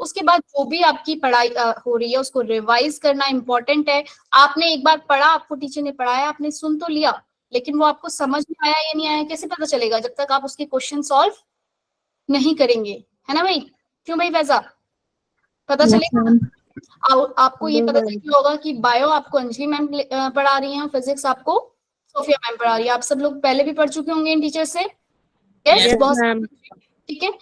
उसके बाद जो भी आपकी पढ़ाई हो रही है उसको रिवाइज करना इंपॉर्टेंट है। आपने एक बार पढ़ा, आपको टीचर ने पढ़ाया, आपने सुन तो लिया, लेकिन वो आपको समझ में आया या नहीं आया कैसे पता चलेगा, जब तक आप उसके क्वेश्चन सॉल्व नहीं करेंगे, है ना भाई? क्यों भाई वैसा पता चलेगा। आपको ये पता चल गया होगा कि बायो आपको अंजलि मैम पढ़ा रही हैं, फिजिक्स आपको सोफिया मैम पढ़ा रही है। आप सब लोग पहले भी पढ़ चुके होंगे इन टीचर से, यस बहुत ठीक है।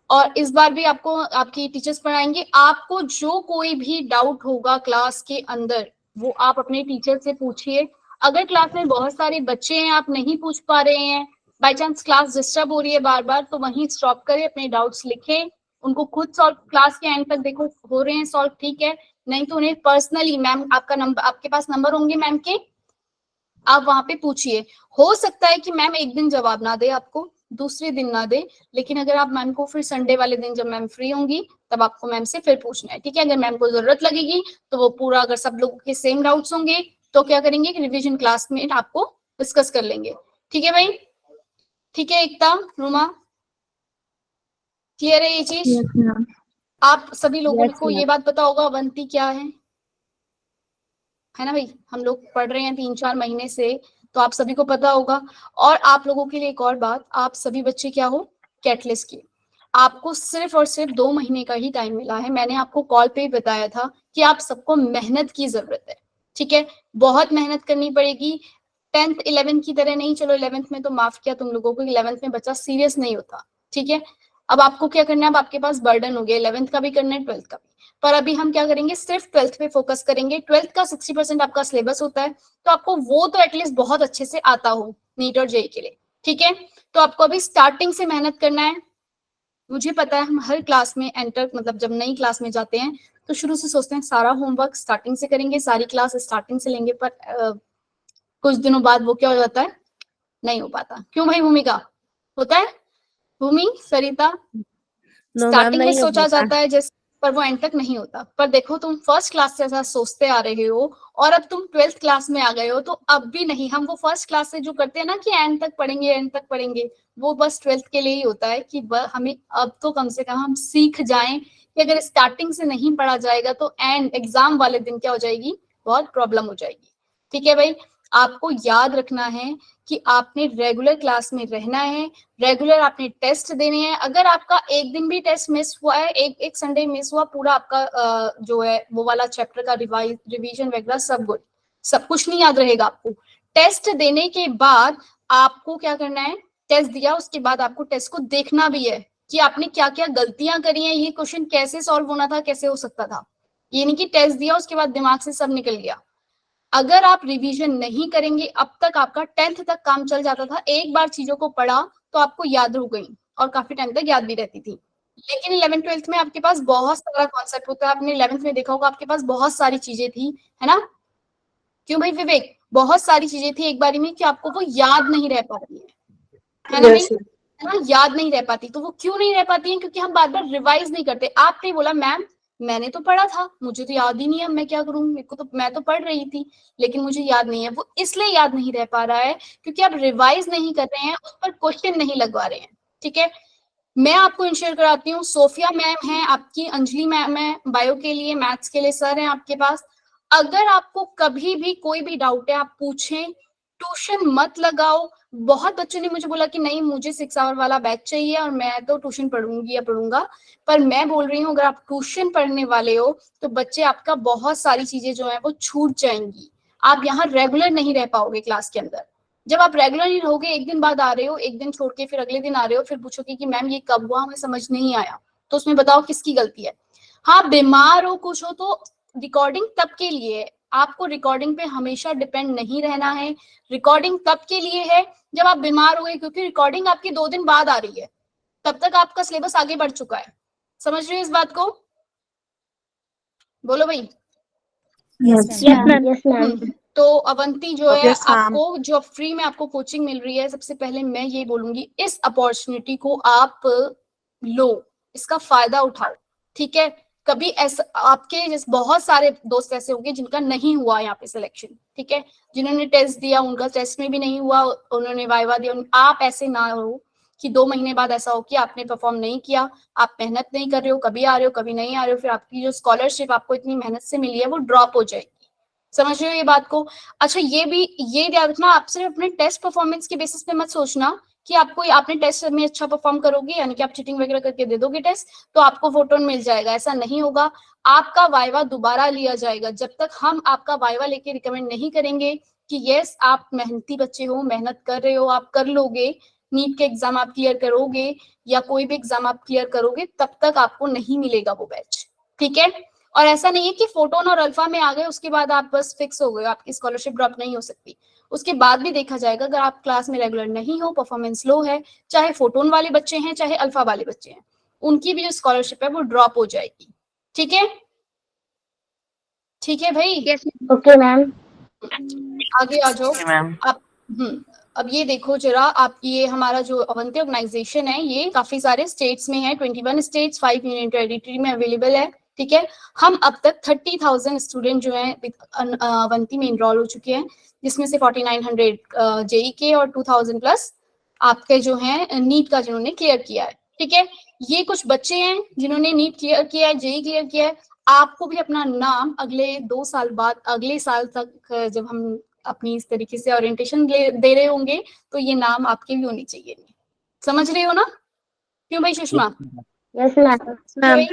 और इस बार भी आपको आपकी टीचर्स पढ़ाएंगे। आपको जो कोई भी डाउट होगा क्लास के अंदर वो आप अपने टीचर से पूछिए। अगर क्लास में बहुत सारे बच्चे हैं, आप नहीं पूछ पा रहे हैं, बाय चांस क्लास डिस्टर्ब हो रही है बार बार, तो वहीं स्टॉप करें, अपने डाउट्स लिखें, उनको खुद सॉल्व, क्लास के एंड तक देखो हो रहे हैं सॉल्व, ठीक है। नहीं तो उन्हें पर्सनली, मैम आपका नंबर, आपके पास नंबर होंगे मैम के, आप वहां पे पूछिए। हो सकता है कि मैम एक दिन जवाब ना दे आपको, दूसरे दिन ना दे, लेकिन अगर आप मैम को फिर संडे वाले दिन जब मैम फ्री होंगी तब आपको मैम से फिर पूछना है, ठीक है। अगर मैम को जरूरत लगेगी तो वो पूरा, अगर सब लोगों के सेम डाउट्स होंगे तो क्या करेंगे कि रिवीजन क्लास में आपको डिस्कस कर लेंगे, ठीक है भाई? ठीक है एकता, रुमा, क्लियर है ये चीज? आप सभी लोगों को ये बात पता होगा अवंती क्या है ना भाई? हम लोग पढ़ रहे हैं 3-4 महीने से, तो आप सभी को पता होगा। और आप लोगों के लिए एक और बात, आप सभी बच्चे क्या हो, कैटलिस्ट के, आपको सिर्फ और सिर्फ 2 महीने का ही टाइम मिला है। मैंने आपको कॉल पे ही बताया था कि आप सबको मेहनत की जरूरत है, ठीक है। बहुत मेहनत करनी पड़ेगी। 10th 11th की तरह नहीं, चलो 11th में तो माफ किया तुम लोगों को, 11th में बच्चा सीरियस नहीं होता, ठीक है। अब आपको क्या करना है, अब आपके पास बर्डन हो गया, 11th का भी करना है, 12th का भी। पर अभी हम क्या करेंगे, सिर्फ 12th पे फोकस करेंगे। 12th का 60% आपका सिलेबस होता है, तो आपको वो तो एटलीस्ट बहुत अच्छे से आता हो नीट और जेई के लिए, ठीक है। तो आपको अभी स्टार्टिंग से मेहनत करना है। मुझे पता है हम हर क्लास में एंटर, मतलब जब नई क्लास में जाते हैं तो शुरू से सोचते हैं सारा होमवर्क स्टार्टिंग से करेंगे, सारी क्लास स्टार्टिंग से लेंगे, पर कुछ दिनों बाद वो क्या हो जाता है, नहीं हो पाता। क्यों भाई भूमिका, होता है? भूमि, सरिता, स्टार्टिंग में सोचा जाता है जैसे, पर वो एंड तक नहीं होता। पर देखो तुम फर्स्ट क्लास से ऐसा सोचते आ रहे हो और अब तुम 12th क्लास में आ गए हो, तो अब भी नहीं, हम वो फर्स्ट क्लास से जो करते हैं ना कि एंड तक पढ़ेंगे एंड तक पढ़ेंगे, वो बस 12th के लिए ही होता है कि हमें अब तो कम से कम हम सीख जाएं कि अगर स्टार्टिंग से नहीं पढ़ा जाएगा तो एंड एग्जाम वाले दिन क्या हो जाएगी, बहुत प्रॉब्लम हो जाएगी, ठीक है भाई। आपको याद रखना है कि आपने रेगुलर क्लास में रहना है, रेगुलर आपने टेस्ट देने हैं। अगर आपका एक दिन भी टेस्ट मिस हुआ है, एक संडे मिस हुआ, पूरा आपका जो है वो वाला चैप्टर का रिवीजन वगैरह सब गुड, सब कुछ नहीं याद रहेगा आपको। टेस्ट देने के बाद आपको क्या करना है, टेस्ट दिया उसके बाद आपको टेस्ट को देखना भी है कि आपने क्या क्या गलतियां करी हैं, ये क्वेश्चन कैसे सॉल्व होना था, कैसे हो सकता था। ये नहीं कि टेस्ट दिया उसके बाद दिमाग से सब निकल गया। अगर आप रिवीजन नहीं करेंगे, अब तक आपका 10th तक काम चल जाता था, एक बार चीजों को पढ़ा तो आपको याद हो गई और काफी टाइम तक याद भी रहती थी। लेकिन 11th 12th में आपके पास बहुत सारा कॉन्सेप्ट होता है, आपने 11th में देखा होगा आपके पास बहुत सारी चीजें थी, है ना? क्यों भाई विवेक, बहुत सारी चीजें थी एक बारी में कि आपको वो याद नहीं रह पाती है ना भाई, है ना, याद नहीं रह पाती। तो वो क्यों नहीं रह पाती है, क्योंकि हम बार बार रिवाइज नहीं करते। आपने बोला मैम मैंने तो पढ़ा था, मुझे तो याद ही नहीं है, मैं क्या करूं, मेरे को तो, मैं तो पढ़ रही थी लेकिन मुझे याद नहीं है। वो इसलिए याद नहीं रह पा रहा है क्योंकि आप रिवाइज नहीं कर रहे हैं, उस पर क्वेश्चन नहीं लगवा रहे हैं, ठीक है। मैं आपको इंश्योर कराती हूँ, सोफिया मैम है आपकी, अंजलि मैम है बायो के लिए, मैथ्स के लिए सर है आपके पास। अगर आपको कभी भी कोई भी डाउट है आप पूछें, ट्यूशन मत लगाओ। बहुत बच्चों ने मुझे बोला कि नहीं मुझे 6 आवर वाला बैच चाहिए और मैं तो ट्यूशन पढ़ूंगी या पढ़ूंगा, पर मैं बोल रही हूँ अगर आप ट्यूशन पढ़ने वाले हो तो बच्चे आपका बहुत सारी चीजें जो है वो छूट जाएंगी। आप यहाँ रेगुलर नहीं रह पाओगे क्लास के अंदर। जब आप रेगुलर ही रहोगे, एक दिन बाद आ रहे हो, एक दिन छोड़ के फिर अगले दिन आ रहे हो, फिर पूछोगे कि मैम ये कब हुआ, हमें समझ नहीं आया, तो उसमें बताओ किसकी गलती है? हाँ बीमार हो कुछ हो तो रिकॉर्डिंग तब के लिए है, आपको रिकॉर्डिंग पे हमेशा डिपेंड नहीं रहना है। रिकॉर्डिंग तब के लिए है जब आप बीमार हो गए, क्योंकि रिकॉर्डिंग आपकी 2 दिन बाद आ रही है, तब तक आपका सिलेबस आगे बढ़ चुका है। समझ रहे हो इस बात को? बोलो भाई। Yes ma'am. तो अवंती जो है आपको जो फ्री में आपको कोचिंग मिल रही है, सबसे पहले मैं ये बोलूंगी इस अपॉर्चुनिटी को आप लो, इसका फायदा उठाओ, ठीक है। कभी ऐसा आपके जैसे बहुत सारे दोस्त ऐसे होंगे जिनका नहीं हुआ यहाँ पे सिलेक्शन, ठीक है, जिन्होंने टेस्ट दिया उनका टेस्ट में भी नहीं हुआ, उन्होंने वाइवा दिया, आप ऐसे ना हो कि 2 महीने बाद ऐसा हो कि आपने परफॉर्म नहीं किया, आप मेहनत नहीं कर रहे हो, कभी आ रहे हो कभी नहीं आ रहे हो, फिर आपकी जो स्कॉलरशिप आपको इतनी मेहनत से मिली है वो ड्रॉप हो जाएगी। समझ रहे हो ये बात को? अच्छा ये ध्यान रखना, आप सिर्फ अपने टेस्ट परफॉर्मेंस के बेसिस पे मत सोचना कि आपने टेस्ट में अच्छा परफॉर्म करोगे यानी कि आप चीटिंग वगैरह करके दे दोगे टेस्ट तो आपको फोटोन मिल जाएगा, ऐसा नहीं होगा। आपका वाइवा दोबारा लिया जाएगा जब तक हम आपका वाइवा लेके रिकमेंड नहीं करेंगे कि यस आप मेहनती बच्चे हो, मेहनत कर रहे हो, आप कर लोगे, नीट के एग्जाम आप क्लियर करोगे या कोई भी एग्जाम आप क्लियर करोगे, तब तक आपको नहीं मिलेगा वो बैच। ठीक है? और ऐसा नहीं है कि फोटोन और अल्फा में आ गए उसके बाद आप बस फिक्स हो गए, आपकी स्कॉलरशिप ड्रॉप नहीं हो सकती। उसके बाद भी देखा जाएगा, अगर आप क्लास में रेगुलर नहीं हो, परफॉर्मेंस लो है, चाहे फोटोन वाले बच्चे हैं चाहे अल्फा वाले बच्चे हैं, उनकी भी जो स्कॉलरशिप है वो ड्रॉप हो जाएगी। ठीक है? ठीक है भाई? Okay ma'am. आगे आ जाओ आप। अब ये देखो जरा, आप ये हमारा जो अवंती ऑर्गेनाइजेशन है ये काफी सारे स्टेट्स में है, 21 स्टेट्स, 5 यूनियन टेरिटरी में अवेलेबल है। ठीक है? हम अब तक 30,000 स्टूडेंट जो है अवंती में इनरोल हो चुके हैं, जिसमें से 4900 जेई के और 2000 प्लस आपके जो है नीट का जिन्होंने क्लियर किया है। ठीक है? ये कुछ बच्चे हैं जिन्होंने नीट क्लियर किया है, जेई क्लियर किया है। आपको भी अपना नाम अगले 2 साल बाद, अगले साल तक जब हम अपनी इस तरीके से ओरिएंटेशन दे रहे होंगे तो ये नाम आपके भी होने चाहिए। समझ रहे हो ना? क्यों भाई सुषमा? Yes ma'am.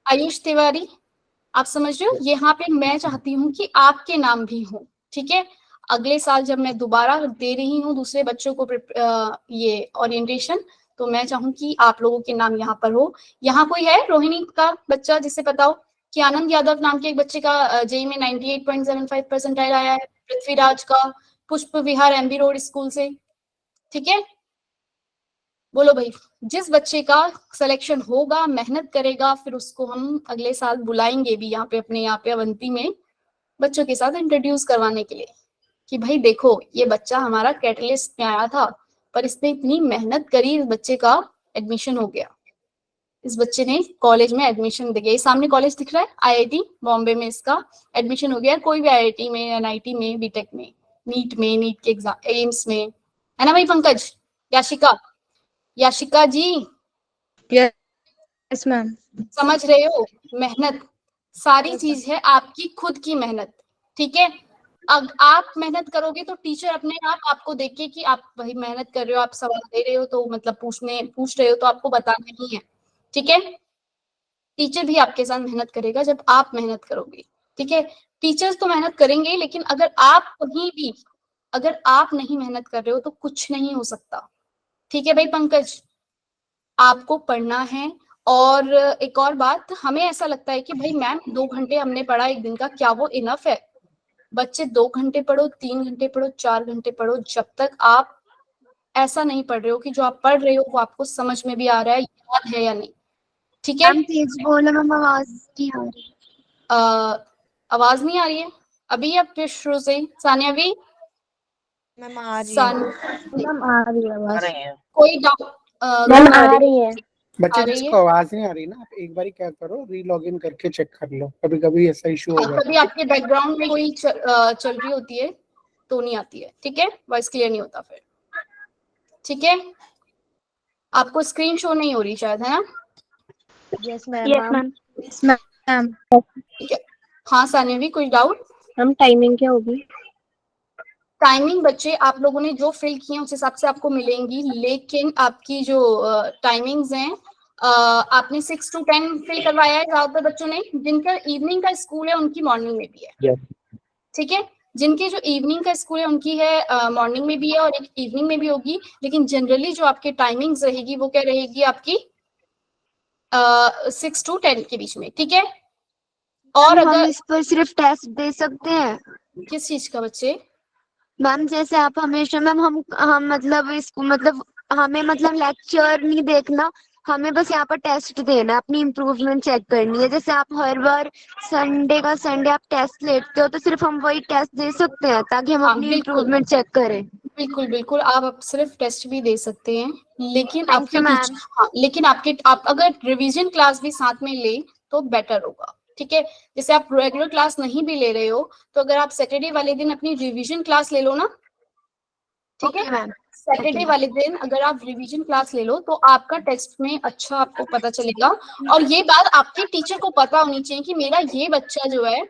आयुष तिवारी, आप समझ रहे हो? यहाँ पे मैं चाहती हूँ कि आपके नाम भी हो। ठीक है? अगले साल जब मैं दोबारा दे रही हूँ दूसरे बच्चों को ये ओरिएंटेशन, तो मैं चाहूँ कि आप लोगों के नाम यहाँ पर हो। यहाँ कोई है रोहिणी का बच्चा जिसे पता हो कि आनंद यादव नाम के एक बच्चे का जेई में 98.75 परसेंटाइल आया है, पृथ्वीराज का पुष्प विहार एमबी रोड स्कूल से। ठीक है? बोलो भाई, जिस बच्चे का सिलेक्शन होगा, मेहनत करेगा, फिर उसको हम अगले साल बुलाएंगे भी यहाँ पे, अपने यहाँ पे अवंती में बच्चों के साथ इंट्रोड्यूस करवाने के लिए कि भाई देखो ये बच्चा हमारा कैटलिस्ट में आया था, पर इसने इतनी मेहनत करी, इस बच्चे का एडमिशन हो गया, इस बच्चे ने कॉलेज में एडमिशन दे गया। सामने कॉलेज दिख रहा है आईआईटी बॉम्बे में, इसका एडमिशन हो गया। कोई भी आईआईटी में, एनआईटी में, बीटेक में, नीट के एग्जाम, एम्स में, है ना भाई पंकज? याशिका जी, यस मैम। समझ रहे हो? मेहनत सारी चीज है आपकी खुद की मेहनत। ठीक है? अब आप मेहनत करोगे तो टीचर अपने आप आपको देख के कि आप भाई मेहनत कर रहे हो, आप सवाल दे रहे हो, तो मतलब पूछ रहे हो तो आपको बताना ही है। ठीक है? टीचर भी आपके साथ मेहनत करेगा जब आप मेहनत करोगे। ठीक है? टीचर्स तो मेहनत करेंगे, लेकिन अगर आप नहीं मेहनत कर रहे हो तो कुछ नहीं हो सकता। ठीक है भाई पंकज? आपको पढ़ना है। और एक और बात, हमें ऐसा लगता है कि भाई मैम 2 घंटे हमने पढ़ा एक दिन का, क्या वो इनफ है? बच्चे 2 घंटे पढ़ो, 3 घंटे पढ़ो, 4 घंटे पढ़ो, जब तक आप ऐसा नहीं पढ़ रहे हो कि जो आप पढ़ रहे हो वो आपको समझ में भी आ रहा है, याद है या नहीं। ठीक है? तेज बोलो मैम, आवाज नहीं आ रही। आवाज नहीं आ रही है अभी? अब फिर शुरू से सानिया भी मैम आ रही है। मैम आ रही है आवाज। कोई डाउट? मैम आ रही है। बच्चे जिसको आवाज नहीं आ रही ना, आप एक बार क्या करो, रीलॉग इन करके चेक कर लो, कभी कभी ऐसा इशू हो जाता है। कभी आपके बैकग्राउंड में कोई चल रही होती है तो नहीं आती है। ठीक है? वॉइस क्लियर नहीं होता फिर। ठीक है? आपको स्क्रीन शो नहीं हो रही शायद, है ना? Yes ma'am. Yes ma'am. ठीक है। हाँ सानिया भी, कोई डाउट? मैम टाइमिंग क्या होगी? टाइमिंग बच्चे आप लोगों ने जो फिल किए उस हिसाब से आपको मिलेंगी, लेकिन आपकी जो टाइमिंग्स हैं, आपने 6 to 10 फिल करवाया है ज्यादातर बच्चों ने। जिनका इवनिंग का स्कूल है उनकी मॉर्निंग में भी है। ठीक है? जिनके जो इवनिंग का स्कूल है उनकी है मॉर्निंग में भी है और एक इवनिंग में भी होगी, लेकिन जनरली जो आपकी टाइमिंग्स रहेगी वो क्या रहेगी आपकी 6 to 10 के बीच में। ठीक है? और हम अगर इस पर सिर्फ टेस्ट दे सकते हैं? किस चीज का बच्चे? मैम जैसे आप हमेशा मैम हम मतलब इसको मतलब हमें मतलब लेक्चर नहीं देखना, हमें बस यहाँ पर टेस्ट देना, अपनी इम्प्रूवमेंट चेक करनी है। जैसे आप हर बार संडे आप टेस्ट लेते हो, तो सिर्फ हम वही टेस्ट दे सकते हैं ताकि हम हाँ, अपनी बिल्कुल इम्प्रूवमेंट चेक करें? बिल्कुल बिल्कुल, आप सिर्फ टेस्ट भी दे सकते हैं, लेकिन थैंक आपके यू मैम। हाँ, लेकिन आप अगर रिवीजन क्लास भी साथ में ले तो बेटर होगा। ठीक है? जैसे आप रेगुलर क्लास नहीं भी ले रहे हो तो अगर आप सैटरडे वाले दिन अपनी रिवीजन क्लास ले लो ना। ठीक है? मैम। सैटरडे वाले दिन अगर आप रिवीजन क्लास ले लो तो आपका टेस्ट में अच्छा आपको पता चलेगा। और ये बात आपके टीचर को पता होनी चाहिए कि मेरा ये बच्चा जो है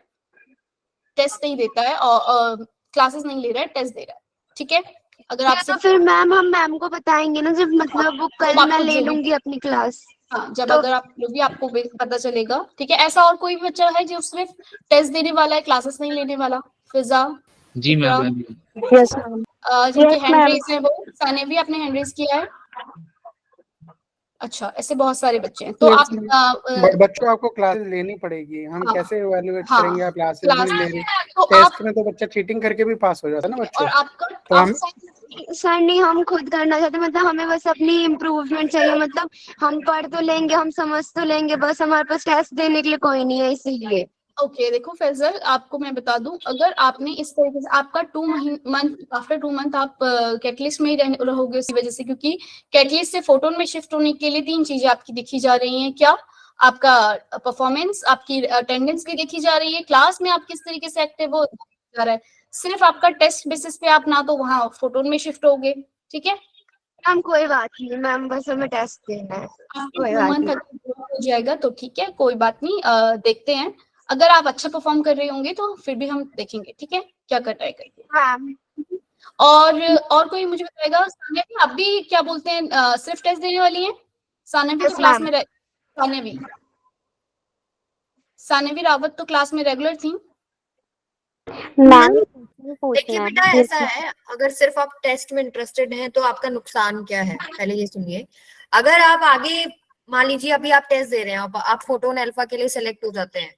टेस्ट नहीं देता है और क्लासेस नहीं ले रहा है, टेस्ट दे रहा है। ठीक है, अगर या आपसे तो फिर मैम हम मैम को बताएंगे ना, जब मतलब वो कल मैं ले लूंगी अपनी क्लास। हाँ, जब तो अगर आप लोगी आपको पता चलेगा। ठीक है, ऐसा और कोई बच्चा है जो सिर्फ टेस्ट देने वाला है, क्लासेस नहीं लेने वाला? फिजा, जी इकरा, मैम। Yes ma'am. जिनके Yes, हैंड ma'am. रेज है वो साने भी आपने हैंड रेज किया है? अच्छा, ऐसे बहुत सारे बच्चे हैं। तो Yes, आप बच्चों आपको क्लासेस लेनी पड़ेगी, हम हाँ, कैसे इवैल्यूएट हाँ, करेंगे आप क्लासेस क्लास नहीं ले रहे? तो टेस्ट आप में तो बच्चा चीटिंग करके भी पास हो जाता है ना बच्चे। और आपका तो हम सर नहीं, हम खुद करना चाहते, मतलब हमें बस अपनी इम्प्रूवमेंट चाहिए, मतलब हम पढ़ तो लेंगे, हम समझ तो लेंगे, बस हमारे पास टेस्ट देने के लिए कोई नहीं है, इसीलिए। ओके, देखो फैजल, आपको मैं बता दूं, अगर आपने इस तरीके से आपका 2 मंथ आफ्टर 2 मंथ आप कैटलिस्ट में ही रहोगे उसी वजह से, क्योंकि कैटलिस्ट से फोटोन में शिफ्ट होने के लिए 3 चीजें आपकी दिखी जा रही हैं। क्या? आपका परफॉर्मेंस, आपकी अटेंडेंस की देखी जा रही है, क्लास में आप किस तरीके से एक्टिव हो जा रहा है। सिर्फ आपका टेस्ट बेसिस पे आप ना तो वहाँ फोटोन में शिफ्ट होगे। ठीक है, मैम कोई बात नहीं मैम, बस हमें टेस्ट देना है। आपके कोई 2 बात मंथ नहीं। अगर हो जाएगा तो ठीक है, कोई बात नहीं, देखते हैं। अगर आप अच्छा परफॉर्म कर रहे होंगे तो फिर भी हम देखेंगे, ठीक है, क्या कर ट्राई करके। मैम और कोई मुझे बताएगा, सान्या भी, आप भी क्या बोलते हैं, सिर्फ टेस्ट देने वाली हैं? सान्या भी तो Yes, क्लास ma'am. में सान्या भी रावत तो क्लास में रेगुलर थी। मैम देखिए बेटा, ऐसा है, अगर सिर्फ आप टेस्ट में इंटरेस्टेड हैं तो आपका नुकसान क्या है, पहले ये सुनिए। अगर आप आगे, मान लीजिए अभी आप टेस्ट दे रहे हैं, आप फोटोन अल्फा के लिए सेलेक्ट हो जाते हैं,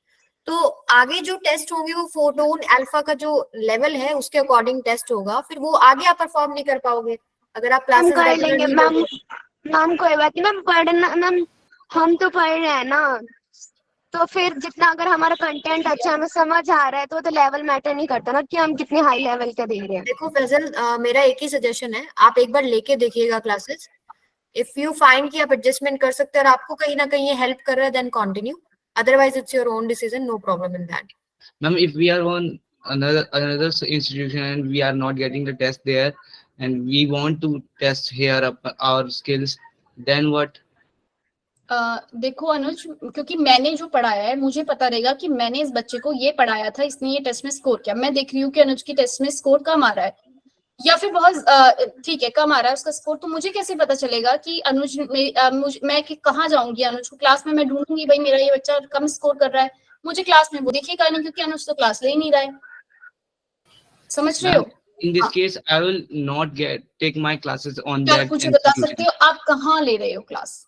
तो आगे जो टेस्ट होंगे वो फोटोन अल्फा का जो लेवल है उसके अकॉर्डिंग टेस्ट होगा, फिर वो आगे आप परफॉर्म नहीं कर पाओगे अगर आप हम क्लासेस कर रेगुलर लेंगे नहीं मैम। लोगे। मैम कोई बात नहीं मैम, पढ़ना मैम, हम तो पढ़ रहे हैं ना, तो फिर जितना अगर हमारा कंटेंट अच्छा हमें समझ आ रहा है तो लेवल मैटर नहीं करता ना कि हम कितने हाई लेवल के दे रहे हैं। देखो फैजल, मेरा एक ही सजेशन है, आप एक बार लेके देखिएगा क्लासेस। इफ यू फाइंड कि आप एडजस्टमेंट कर सकते हैं और आपको कहीं ना कहीं ये हेल्प कर रहा है, then continue, otherwise it's your own decision, no problem in that. Ma'am, if we are on another institution and we are not getting the test there, and we want to test here our skills, then what? देखो अनुज, क्योंकि मैंने जो पढ़ाया है मुझे पता रहेगा कि मैंने इस बच्चे को ये पढ़ाया था, इसने ये टेस्ट में स्कोर किया। मैं देख रही हूँ कि अनुज की टेस्ट में स्कोर कम आ रहा है या फिर बहुत ठीक है कम आ रहा है उसका स्कोर, तो मुझे कैसे पता चलेगा कि अनुज मैं कहाँ जाऊंगी? अनुज को क्लास में मैं ढूंढूंगी, भाई मेरा ये बच्चा कम स्कोर कर रहा है, मुझे क्लास में वो दिखेगा नहीं, क्योंकि अनुज तो क्लास ले ही नहीं रहा है। समझ रहे हो? In this case, I will not take my classes on क्या आप that मुझे बता सकते institution. हो आप कहाँ ले रहे हो क्लास?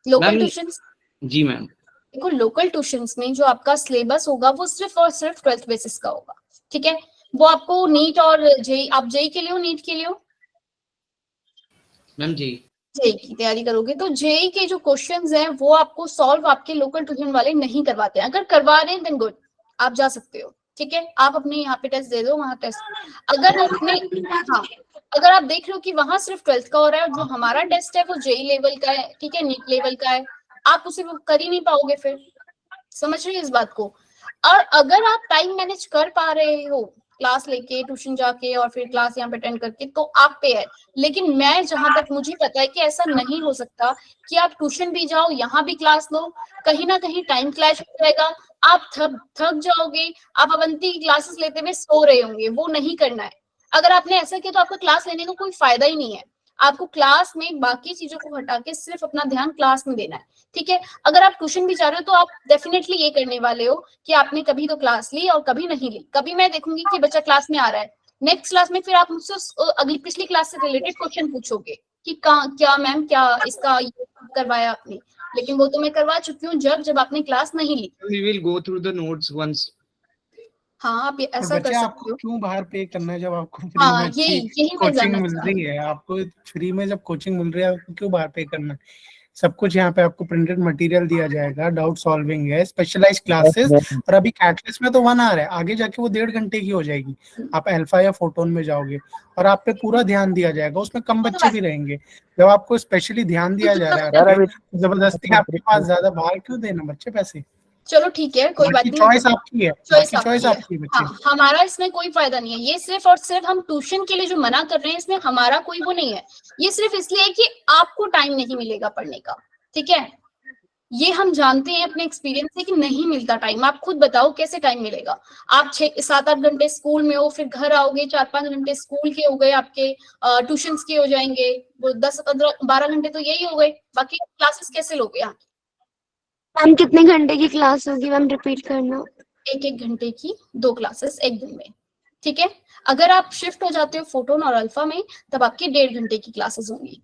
Local ma'am, tuitions? जी मैम। देखो, लोकल ट्यूशंस में जो आपका सिलेबस होगा वो सिर्फ और सिर्फ 12th बेसिस का होगा। ठीक है, वो आपको नीट और जेई, आप जेई के लिए हो, नीट के लिए हो? मैम जी। जेई की तैयारी करोगे तो जेई के जो क्वेश्चंस हैं वो आपको सॉल्व आपके लोकल ट्यूशन वाले नहीं करवाते हैं। अगर करवा रहे हैं देन गुड, आप जा सकते हो। ठीक है, आप अपने यहाँ पे टेस्ट दे दो, वहाँ टेस्ट अगर आपने हाँ अगर आप देख रहे हो कि वहां सिर्फ 12th का हो रहा है और जो हमारा टेस्ट है वो जेई लेवल का है, ठीक है, नीट लेवल का है, आप उसे कर ही नहीं पाओगे फिर। समझ रहे हो इस बात को? और अगर आप टाइम मैनेज कर पा रहे हो क्लास लेके, ट्यूशन जाके और फिर क्लास यहाँ पे अटेंड करके, तो आप पे है। लेकिन मैं जहां तक मुझे पता है कि ऐसा नहीं हो सकता कि आप ट्यूशन भी जाओ, यहाँ भी क्लास लो, कहीं ना कहीं टाइम क्लैश हो जाएगा, आप थक जाओगे, आप अवंती की क्लासेस लेते हुए सो रहे होंगे, वो नहीं करना है। अगर आपने ऐसा किया तो आपका क्लास लेने का कोई फायदा ही नहीं है। आपको क्लास में बाकी चीजों को हटा के सिर्फ अपना ध्यान क्लास में देना है। ठीक है, अगर आप ट्यूशन भी जा रहे हो तो आप डेफिनेटली ये करने वाले हो कि आपने कभी तो क्लास ली और कभी नहीं ली। कभी मैं देखूंगी कि बच्चा क्लास में आ रहा है, नेक्स्ट क्लास में फिर आप मुझसे अगली पिछली क्लास से रिलेटेड क्वेश्चन पूछोगे कि क्या मैम क्या इसका ये करवाया आपने, लेकिन वो तो मैं करवा चुकी हूँ जब आपने क्लास नहीं ली। We will go through the notes once. हाँ, आप ऐसा कर बच्चे सकते आपको हो। क्यों बाहर पे करना है जब आपको फ्री हाँ, में अच्छी यही मैं कोचिंग जानना मिल चाह रही है? आपको फ्री में जब कोचिंग मिल रही है आपको क्यों बाहर पे करना है? सब कुछ यहाँ पे आपको प्रिंटेड मटेरियल दिया जाएगा, डाउट सॉल्विंग है, स्पेशलाइज क्लासेस, और अभी कैटलिस्ट में तो 1 आवर है, आगे जाके वो 1.5 घंटे की हो जाएगी। आप अल्फा या फोटोन में जाओगे और आप पे पूरा ध्यान दिया जाएगा, उसमें कम बच्चे भी रहेंगे। जब आपको स्पेशली ध्यान दिया जा रहा है, जबरदस्ती आपके पास ज्यादा बाहर क्यों देना बच्चे पैसे? चलो ठीक है, कोई बात बाकी नहीं, चॉइस आपकी है, चॉइस बाकी चॉइस आपकी है। आपकी है बच्चे। हाँ, हमारा इसमें कोई फायदा नहीं है, ये सिर्फ और सिर्फ हम ट्यूशन के लिए जो मना कर रहे हैं इसमें हमारा कोई वो नहीं है, ये सिर्फ इसलिए है कि आपको टाइम नहीं मिलेगा पढ़ने का, ठीक है। ये हम जानते हैं अपने एक्सपीरियंस से कि नहीं मिलता टाइम। आप खुद बताओ कैसे टाइम मिलेगा? आप 6-7-8 घंटे स्कूल में हो, फिर घर आओगे, 4-5 घंटे स्कूल के हो गए, आपके ट्यूशन के हो जाएंगे, वो 10-15-12 घंटे तो यही हो गए, बाकी क्लासेस कैसे लोगे यहाँ? मैम कितने घंटे की क्लास होगी मैम, रिपीट करना। 1-1 घंटे की 2 क्लासेस एक दिन में, ठीक है। अगर आप शिफ्ट हो जाते हो फोटोन और अल्फा में, तब आपकी 1.5 घंटे की क्लासेस होंगी,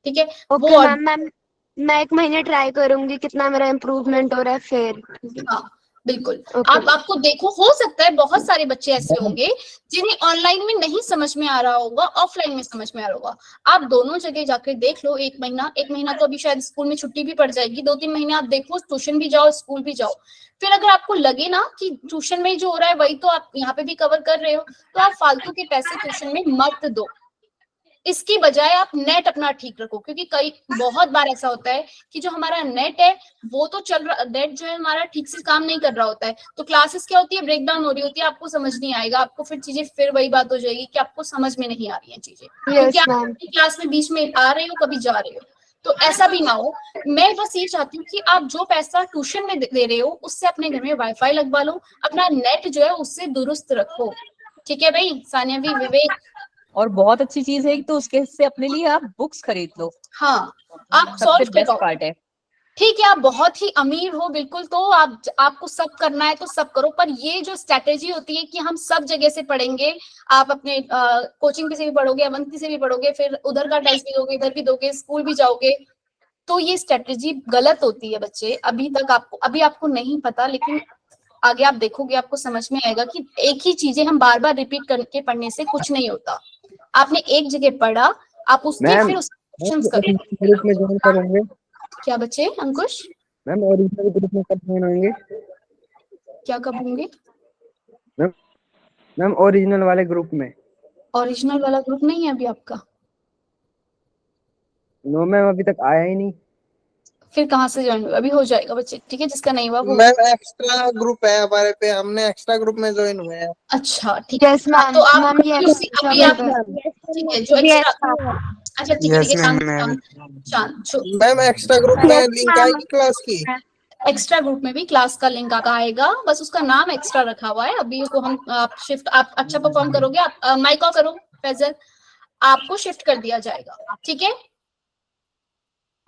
ठीक है। ओके वो मैम, मैं 1 महीने ट्राई करूंगी कितना मेरा इम्प्रूवमेंट हो रहा है फिर। हाँ बिल्कुल। ओके। आपको देखो, हो सकता है बहुत सारे बच्चे ऐसे होंगे जिन्हें ऑनलाइन में नहीं समझ में आ रहा होगा, ऑफलाइन में समझ में आ रहा होगा। आप दोनों जगह जाकर देख लो, 1 महीना तो अभी शायद स्कूल में छुट्टी भी पड़ जाएगी, 2-3 महीने आप देखो, ट्यूशन भी जाओ, स्कूल भी जाओ। फिर अगर आपको लगे ना कि ट्यूशन में जो हो रहा है वही तो आप यहाँ पे भी कवर कर रहे हो, तो आप फालतू के पैसे ट्यूशन में मत दो। इसकी बजाय आप नेट अपना ठीक रखो, क्योंकि कई बहुत बार ऐसा होता है कि जो हमारा नेट है वो तो चल रहा, नेट जो है हमारा ठीक से काम नहीं कर रहा होता है, तो क्लासेस क्या होती है, ब्रेक डाउन हो रही होती है, आपको समझ नहीं आएगा, आपको फिर चीजें फिर वही बात हो जाएगी कि आपको समझ में नहीं आ रही है चीजें, क्योंकि आप मैम। क्लास में बीच में आ रहे हो, कभी जा रहे हो। तो ऐसा भी ना हो। मैं बस ये चाहती हूँ कि आप जो पैसा ट्यूशन में दे रहे हो उससे अपने घर में वाईफाई लगवा लो, अपना नेट जो है उससे दुरुस्त रखो, ठीक है भाई। सानिया भी, विवेक, और बहुत अच्छी चीज है तो उसके से अपने लिए आप बुक्स खरीद लो। हाँ, आप सबसे सॉल्व बेस्ट करो। पार्ट है। ठीक है, आप बहुत ही अमीर हो बिल्कुल, तो आपको सब करना है तो सब करो, पर ये जो स्ट्रेटेजी होती है कि हम सब जगह से पढ़ेंगे, आप अपने कोचिंग से भी पढ़ोगे, अवंती से भी पढ़ोगे, फिर उधर का टेस्ट भी दोगे, इधर भी दोगे, स्कूल भी जाओगे, तो ये स्ट्रेटेजी गलत होती है बच्चे। अभी आपको नहीं पता, लेकिन आगे आप देखोगे, आपको समझ में आएगा कि एक ही चीजें हम बार बार रिपीट करके पढ़ने से कुछ नहीं होता। आपने एक जगह पढ़ा, आप उसके फिर उसके क्वेश्चंस करो। ग्रुप में ज्वाइन करेंगे क्या बच्चे? अंकुश, मैम, ओरिजिनल ग्रुप में कब ज्वाइन होंगे? क्या कब होंगे? मैम ओरिजिनल वाले ग्रुप में। ओरिजिनल वाला ग्रुप नहीं है अभी आपका? नो मैम, अभी तक आया ही नहीं। फिर कहाँ से ज्वाइन होगा? अभी हो जाएगा बच्चे, ठीक है, जिसका नहीं हुआ वो। मैम एक्स्ट्रा ग्रुप है हमारे पे, हमने एक्स्ट्रा ग्रुप में ज्वाइन हुए हैं। अच्छा ठीक है, यस हाँ, मैम। तो आप मैम ये अभी आप ठीक है जो एक्स्ट्रा, अच्छा ठीक है, चांद जो मैम एक्स्ट्रा ग्रुप में लिंक आएगी क्लास की? एक्स्ट्रा ग्रुप में भी क्लास का लिंक आएगा, बस उसका नाम एक्स्ट्रा रखा हुआ है। अभी को हम आप अच्छा परफॉर्म करोगे, आप माइक ऑफ करो फैजल, आपको शिफ्ट कर दिया जाएगा, ठीक है।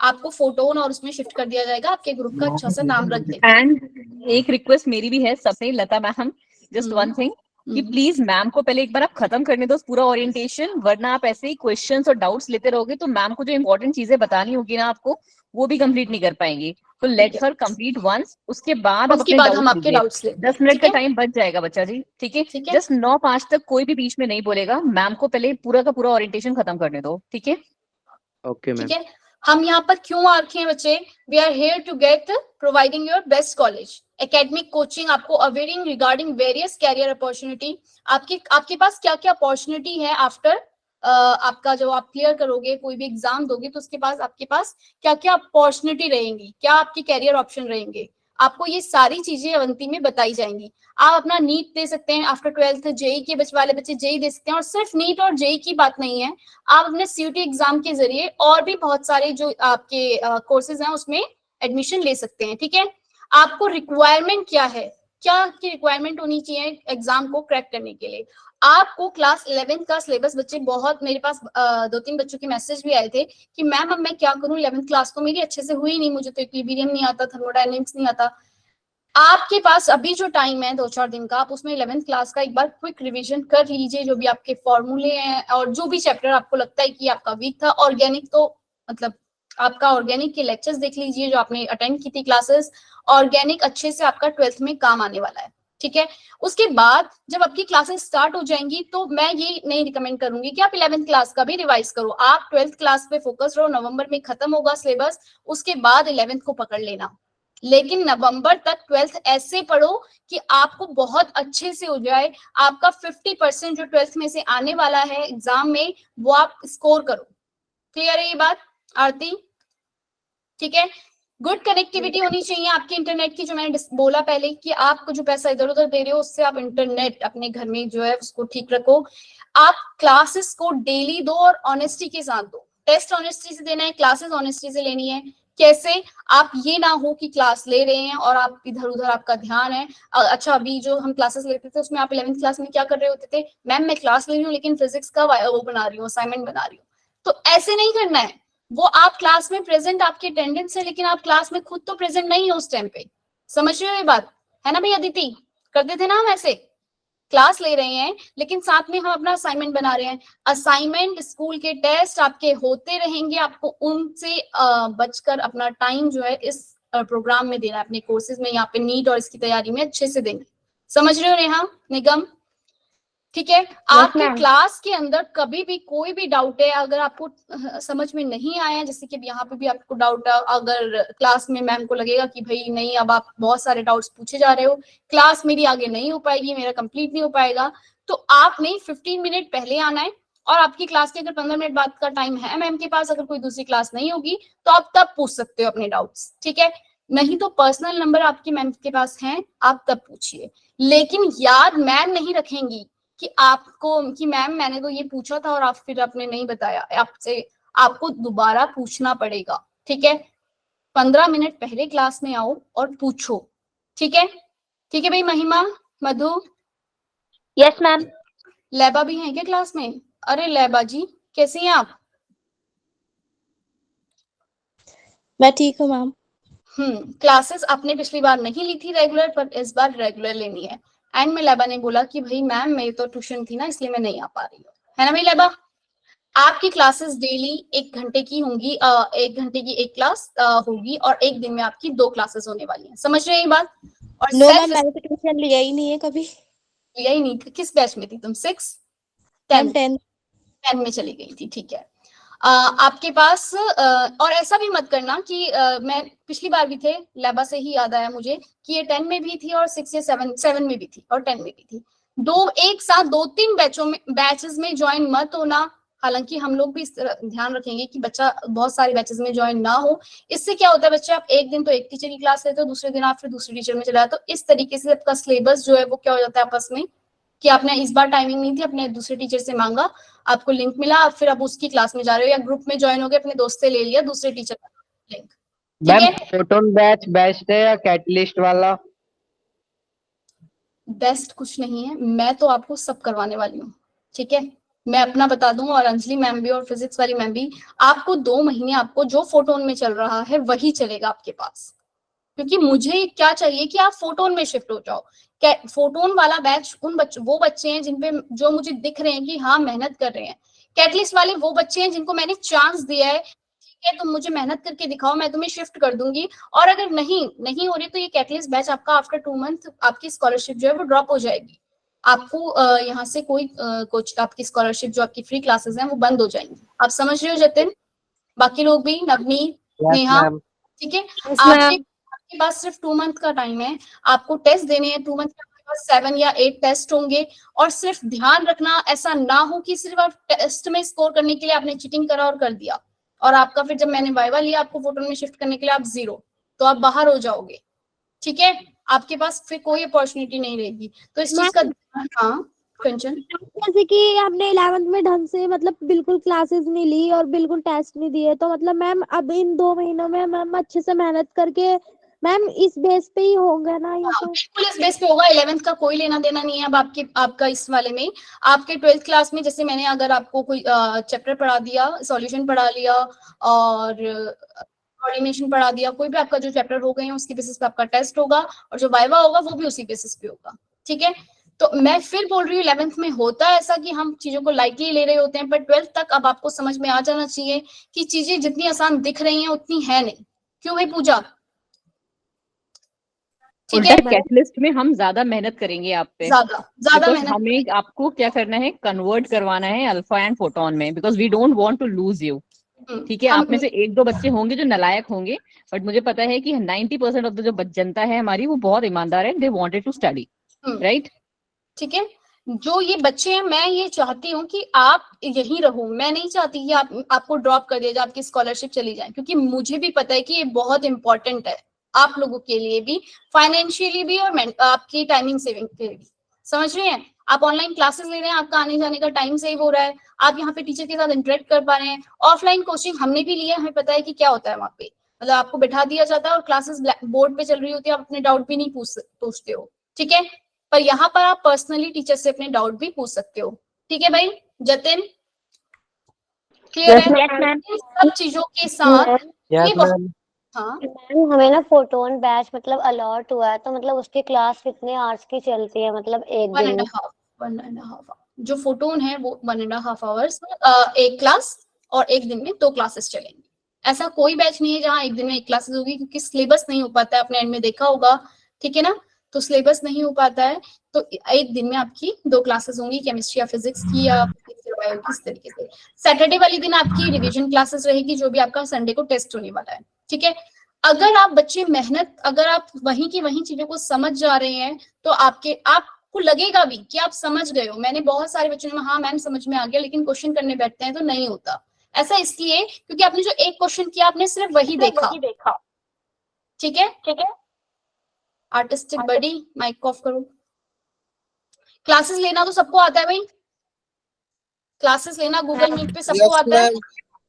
आपको फोटोन और उसमें शिफ्ट कर दिया जाएगा, आपके ग्रुप का अच्छा सा नाम रख देंगे। एंड एक रिक्वेस्ट मेरी भी है सबसे, लता मैम, जस्ट वन थिंग कि प्लीज मैम को पहले एक बार आप खत्म करने दो पूरा ओरिएंटेशन, वरना आप ऐसे ही क्वेश्चंस और डाउट्स लेते रहोगे तो मैम को जो इंपॉर्टेंट चीजें बतानी होगी ना आपको, वो भी कंप्लीट नहीं कर पाएंगे। तो लेट हर कंप्लीट वंस, उसके बाद उसके बाद हम आपके डाउट्स लेंगे। 10 मिनट का टाइम बच जाएगा बच्चा जी, ठीक है। ठीक है। जस्ट 9-5 तक कोई भी बीच में नहीं बोलेगा, मैम को पहले पूरा का पूरा ओरिएंटेशन खत्म करने दो, ठीक है। Okay ma'am. ठीक है, हम यहाँ पर क्यों आ रखे हैं बच्चे? We are here to get providing your best college, academic coaching, आपको awaring regarding various career opportunity. आपके पास क्या क्या अपॉर्चुनिटी है आफ्टर आपका जो आप क्लियर करोगे, कोई भी एग्जाम दोगे तो उसके पास आपके पास क्या क्या अपॉर्चुनिटी रहेंगी, क्या आपके कैरियर ऑप्शन रहेंगे, आपको ये सारी चीजें अवंती में बताई जाएंगी। आप अपना नीट दे सकते हैं आफ्टर 12th, जेई के वाले बच्चे जेई दे सकते हैं, और सिर्फ नीट और जेई की बात नहीं है, आप अपने सीयूटी एग्जाम के जरिए और भी बहुत सारे जो आपके कोर्सेज हैं उसमें एडमिशन ले सकते हैं, ठीक है। आपको रिक्वायरमेंट क्या है, क्या की रिक्वायरमेंट होनी चाहिए एग्जाम को क्रैक करने के लिए? आपको क्लास 11th का सिलेबस, बच्चे बहुत मेरे पास 2-3 बच्चों के मैसेज भी आए थे कि मैम अब मैं क्या करूं, 11th क्लास तो मेरी अच्छे से हुई नहीं, मुझे तो इक्विलिब्रियम नहीं आता, थर्मोडायनेमिक्स नहीं आता। आपके पास अभी जो टाइम है 2-4 दिन का, आप उसमें 11th क्लास का एक बार क्विक रिवीजन कर लीजिए, जो भी आपके फॉर्मूले हैं और जो भी चैप्टर आपको लगता है कि आपका वीक था। ऑर्गेनिक तो मतलब आपका ऑर्गेनिक के लेक्चर्स देख लीजिए जो आपने अटेंड की थी क्लासेस, ऑर्गेनिक अच्छे से आपका 12th में काम आने वाला है, ठीक है। उसके बाद जब आपकी क्लासेस स्टार्ट हो जाएंगी तो मैं ये नहीं रिकमेंड करूंगी कि आप 11th क्लास का भी रिवाइज करो, आप 12th क्लास पे फोकस रहो। नवंबर में खत्म होगा सिलेबस, उसके बाद 11th को पकड़ लेना, लेकिन नवंबर तक 12th ऐसे पढ़ो कि आपको बहुत अच्छे से हो जाए, आपका 50% जो 12th में से आने वाला है एग्जाम में वो आप स्कोर करो। क्लियर है ये बात आरती? ठीक है, गुड कनेक्टिविटी होनी चाहिए आपके इंटरनेट की, जो मैंने बोला पहले कि आपको जो पैसा इधर उधर दे रहे हो उससे आप इंटरनेट अपने घर में जो है उसको ठीक रखो। आप क्लासेस को डेली दो और ऑनेस्टी के साथ दो। टेस्ट ऑनेस्टी से देना है, क्लासेस ऑनेस्टी से लेनी है। कैसे? आप ये ना हो कि क्लास ले रहे हैं और आप इधर उधर आपका ध्यान है। अच्छा, अभी जो हम क्लासेस लेते थे उसमें आप 11th क्लास में क्या कर रहे होते थे? मैम मैं क्लास ले रही हूँ लेकिन फिजिक्स का वो बना रही हूँ, असाइनमेंट बना रही हूँ। तो ऐसे नहीं करना है। वो आप क्लास में प्रेजेंट, आपकी अटेंडेंस है, लेकिन आप क्लास में खुद तो प्रेजेंट नहीं हो उस टाइम पे। समझ रहे हो ये बात? है ना भैया अदिति? करते थे ना हम ऐसे, क्लास ले रहे हैं लेकिन साथ में हम अपना असाइनमेंट बना रहे हैं। असाइनमेंट, स्कूल के टेस्ट आपके होते रहेंगे, आपको उनसे बचकर अपना टाइम जो है इस प्रोग्राम में देना है, अपने कोर्सेज में, यहाँ पे नीट और इसकी तैयारी में अच्छे से देंगे। समझ रहे हो नेहा, निगम? ठीक है। आपके क्लास के अंदर कभी भी कोई भी डाउट है, अगर आपको समझ में नहीं आया, जैसे कि यहाँ पे भी आपको डाउट है, अगर क्लास में मैम को लगेगा कि भाई नहीं अब आप बहुत सारे डाउट्स पूछे जा रहे हो, क्लास मेरी आगे नहीं हो पाएगी, मेरा कंप्लीट नहीं हो पाएगा, तो आपने 15 मिनट पहले आना है। और आपकी क्लास के अगर 15 मिनट बाद का टाइम है मैम के पास, अगर कोई दूसरी क्लास नहीं होगी तो आप तब पूछ सकते हो अपने डाउट्स, ठीक है? नहीं तो पर्सनल नंबर आपकी मैम के पास है, आप तब पूछिए। लेकिन याद मैम नहीं रखेंगी कि आपको कि मैम मैंने तो ये पूछा था और आप फिर आपने नहीं बताया, आपसे आपको दोबारा पूछना पड़ेगा, ठीक है? 15 मिनट पहले क्लास में आओ और पूछो, ठीक है? ठीक है भाई। महिमा, मधु? Yes ma'am. लैबा भी है क्या क्लास में? अरे लैबा जी कैसी हैं आप? मैं ठीक हूँ मैम। क्लासेस आपने पिछली बार नहीं ली थी रेगुलर, पर इस बार रेगुलर लेनी है। एंड में लैबा ने बोला कि भाई मैम मेरी तो ट्यूशन थी ना इसलिए मैं नहीं आ पा रही हूँ, है ना भाई लैबा? आपकी क्लासेस डेली 1 घंटे की होंगी, 1 घंटे की एक क्लास होगी और एक दिन में आपकी 2 क्लासेस होने वाली हैं। समझ रहे हैं ये बात? और नो मैम, मैंने तो ट्यूशन लिया ही नहीं है कभी। लिया ही नहीं? किस बैच में थी तुम? 6, 10? 10 में चली गई थी, ठीक है। आपके पास और ऐसा भी मत करना कि मैं पिछली बार भी थे, लैबा से ही याद आया मुझे कि ये 10 में भी थी और 6 या 7 में भी थी और 10 में भी थी। एक साथ 2-3 बैचेस में ज्वाइन मत होना। हालांकि हम लोग भी इस तरह ध्यान रखेंगे कि बच्चा बहुत सारे बैचेस में ज्वाइन ना हो। इससे क्या होता है, बच्चे आप एक दिन तो एक टीचर की क्लास लेते हो, दूसरे दिन आप फिर दूसरे टीचर में चले जाते हो। इस तरीके से आपका सिलेबस जो है वो क्या हो जाता है आपस में, कि आपने इस बार टाइमिंग नहीं थी, अपने दूसरे टीचर से मांगा, आपको लिंक मिला, फिर आप उसकी क्लास में जा रहे हो, या ग्रुप में ज्वाइन हो गए, अपने दोस्त से ले लिया दूसरे टीचर का लिंक, ठीक है? फोटोन बैच बेस्ट है या कैटलिस्ट वाला? बेस्ट कुछ नहीं है, मैं तो आपको सब करवाने वाली हूँ, ठीक है? मैं अपना बता दूं, और अंजलि मैम भी और फिजिक्स वाली मैम भी, आपको 2 महीने आपको जो फोटोन में चल रहा है वही चलेगा आपके पास, क्योंकि मुझे क्या चाहिए कि आप फोटोन में शिफ्ट हो जाओ। फोटोन वाला बैच वो बच्चे हैं जिनपे जो मुझे दिख रहे हैं कि हाँ मेहनत कर रहे हैं। कैटलिस्ट वाले वो बच्चे हैं जिनको मैंने चांस दिया है, ठीक है तुम मुझे मेहनत करके दिखाओ, मैं तुम्हें शिफ्ट कर दूंगी। और अगर नहीं हो रही तो ये कैटलिस्ट बैच आपका आफ्टर 2 मंथ आपकी स्कॉलरशिप जो है वो ड्रॉप हो जाएगी। आपको यहाँ से कोई आपकी स्कॉलरशिप जो आपकी फ्री क्लासेस हैं वो बंद हो जाएंगी। आप समझ रहे हो जतिन? बाकी लोग भी, नवनीत, नेहा, ठीक है? आपके पास सिर्फ 2 मंथ का टाइम है, आपको टेस्ट देने हैं 2 मंथ के, आपके पास 7 या 8 टेस्ट होंगे। और सिर्फ ध्यान रखना ऐसा ना हो कि सिर्फ आप टेस्ट में स्कोर करने के लिए आपने चीटिंग करा और कर दिया, और आपका फिर जब मैंने वाइवा लिया आपको फोटोन में शिफ्ट करने के लिए आप 0, तो आप बाहर हो जाओगे, ठीक है? आपके पास फिर कोई अपॉर्चुनिटी नहीं रहेगी। तो इस चीज का, हाँ कंचन, जैसे कि हमने 11th में ढंग से मतलब बिल्कुल क्लासेस नहीं ली और बिल्कुल टेस्ट नहीं दिए, तो मतलब मैम अब इन 2 महीनों में मैम अच्छे से मेहनत करके मैम इस बेस पे ही होगा ना ये? तो बिल्कुल इस बेस पे होगा। 11th का कोई लेना देना नहीं है अब आपका इस वाले में। आपके 12th क्लास में जैसे मैंने अगर आपको कोई चैप्टर पढ़ा दिया, सॉल्यूशन पढ़ा लिया और कोऑर्डिनेशन पढ़ा दिया, कोई भी आपका जो चैप्टर हो गए हैं उसकी बेसिस पे आपका टेस्ट होगा, और जो वाइवा होगा वो भी उसी बेसिस पे होगा, ठीक है? तो मैं फिर बोल रही हूँ 11th में होता है ऐसा कि हम चीजों को लाइटली ले रहे होते हैं, पर 12th तक अब आपको समझ में आ जाना चाहिए कि चीजें जितनी आसान दिख रही हैं उतनी है नहीं। क्यों भाई पूजा? ठीक है, कैटलिस्ट में हम ज्यादा मेहनत करेंगे आप पे, ज्यादा मेहनत हमें आपको क्या करना है, कन्वर्ट करवाना है अल्फा एंड फोटोन में, because we don't want to lose you, ठीक है? आप में से 1-2 बच्चे होंगे जो नालायक होंगे, बट मुझे पता है कि 90% ऑफ द जो जनता है हमारी वो बहुत ईमानदार है, they wanted to study, right? ठीक है, जो ये बच्चे हैं, मैं ये चाहती हूँ कि आप यहीं रहो। मैं नहीं चाहती कि आपको ड्रॉप कर दिया जाए, आपकी स्कॉलरशिप चली जाए, क्योंकि मुझे भी पता है कि ये बहुत इंपॉर्टेंट है आप लोगों के लिए भी, फाइनेंशियली भी और आपकी टाइमिंग सेविंग के लिए भी। समझ रहे हैं? आप ऑनलाइन क्लासेस ले रहे हैं, आपका आने जाने का टाइम सेव हो रहा है, आप यहाँ पे टीचर के साथ इंटरेक्ट कर पा रहे हैं। ऑफलाइन कोचिंग हमने भी लिया, हमें पता है कि क्या होता है वहाँ पे। मतलब आपको बैठा दिया जाता है और क्लासेस बोर्ड पे चल रही होती है, आप अपने डाउट भी नहीं पूछते हो, ठीक है। पर यहाँ पर आप पर्सनली टीचर से अपने डाउट भी पूछ सकते हो, ठीक है भाई। जतिन, क्लियर है? इन सब चीजों के साथ ये हाँ, मैम हमें ना फोटोन बैच मतलब अलॉट हुआ है, तो मतलब उसकी क्लास कितने आवर्स की चलती है, मतलब एक दिन में? 1.5 जो फोटोन है वो 1.5 आवर्स एक क्लास, और एक दिन में 2 क्लासेस चलेंगी। ऐसा कोई बैच नहीं है जहाँ एक दिन में 1 क्लासेस होगी, क्योंकि सिलेबस नहीं हो पाता है, आपने एंड में देखा होगा, ठीक है ना। तो सिलेबस नहीं हो पाता है, तो एक दिन में आपकी 2 क्लासेस होंगी, केमिस्ट्री या फिजिक्स की या बायो की, इस तरीके से। सैटरडे वाली दिन आपकी रिवीजन क्लासेस रहेगी, जो भी आपका संडे को टेस्ट होने वाला है, ठीक है। अगर आप बच्चे मेहनत, अगर आप वहीं की वहीं चीजों को समझ जा रहे हैं, तो आपको लगेगा भी कि आप समझ गए हो। मैंने बहुत सारे बच्चों ने हाँ मैम समझ में आ गया, लेकिन क्वेश्चन करने बैठते हैं तो नहीं होता। ऐसा इसलिए क्योंकि आपने जो एक क्वेश्चन किया, आपने सिर्फ वही देखा, ठीक है। आर्टिस्टिक बडी, माइक ऑफ करो। क्लासेस लेना तो सबको आता है भाई, क्लासेस लेना गूगल मीट पे सबको आता है।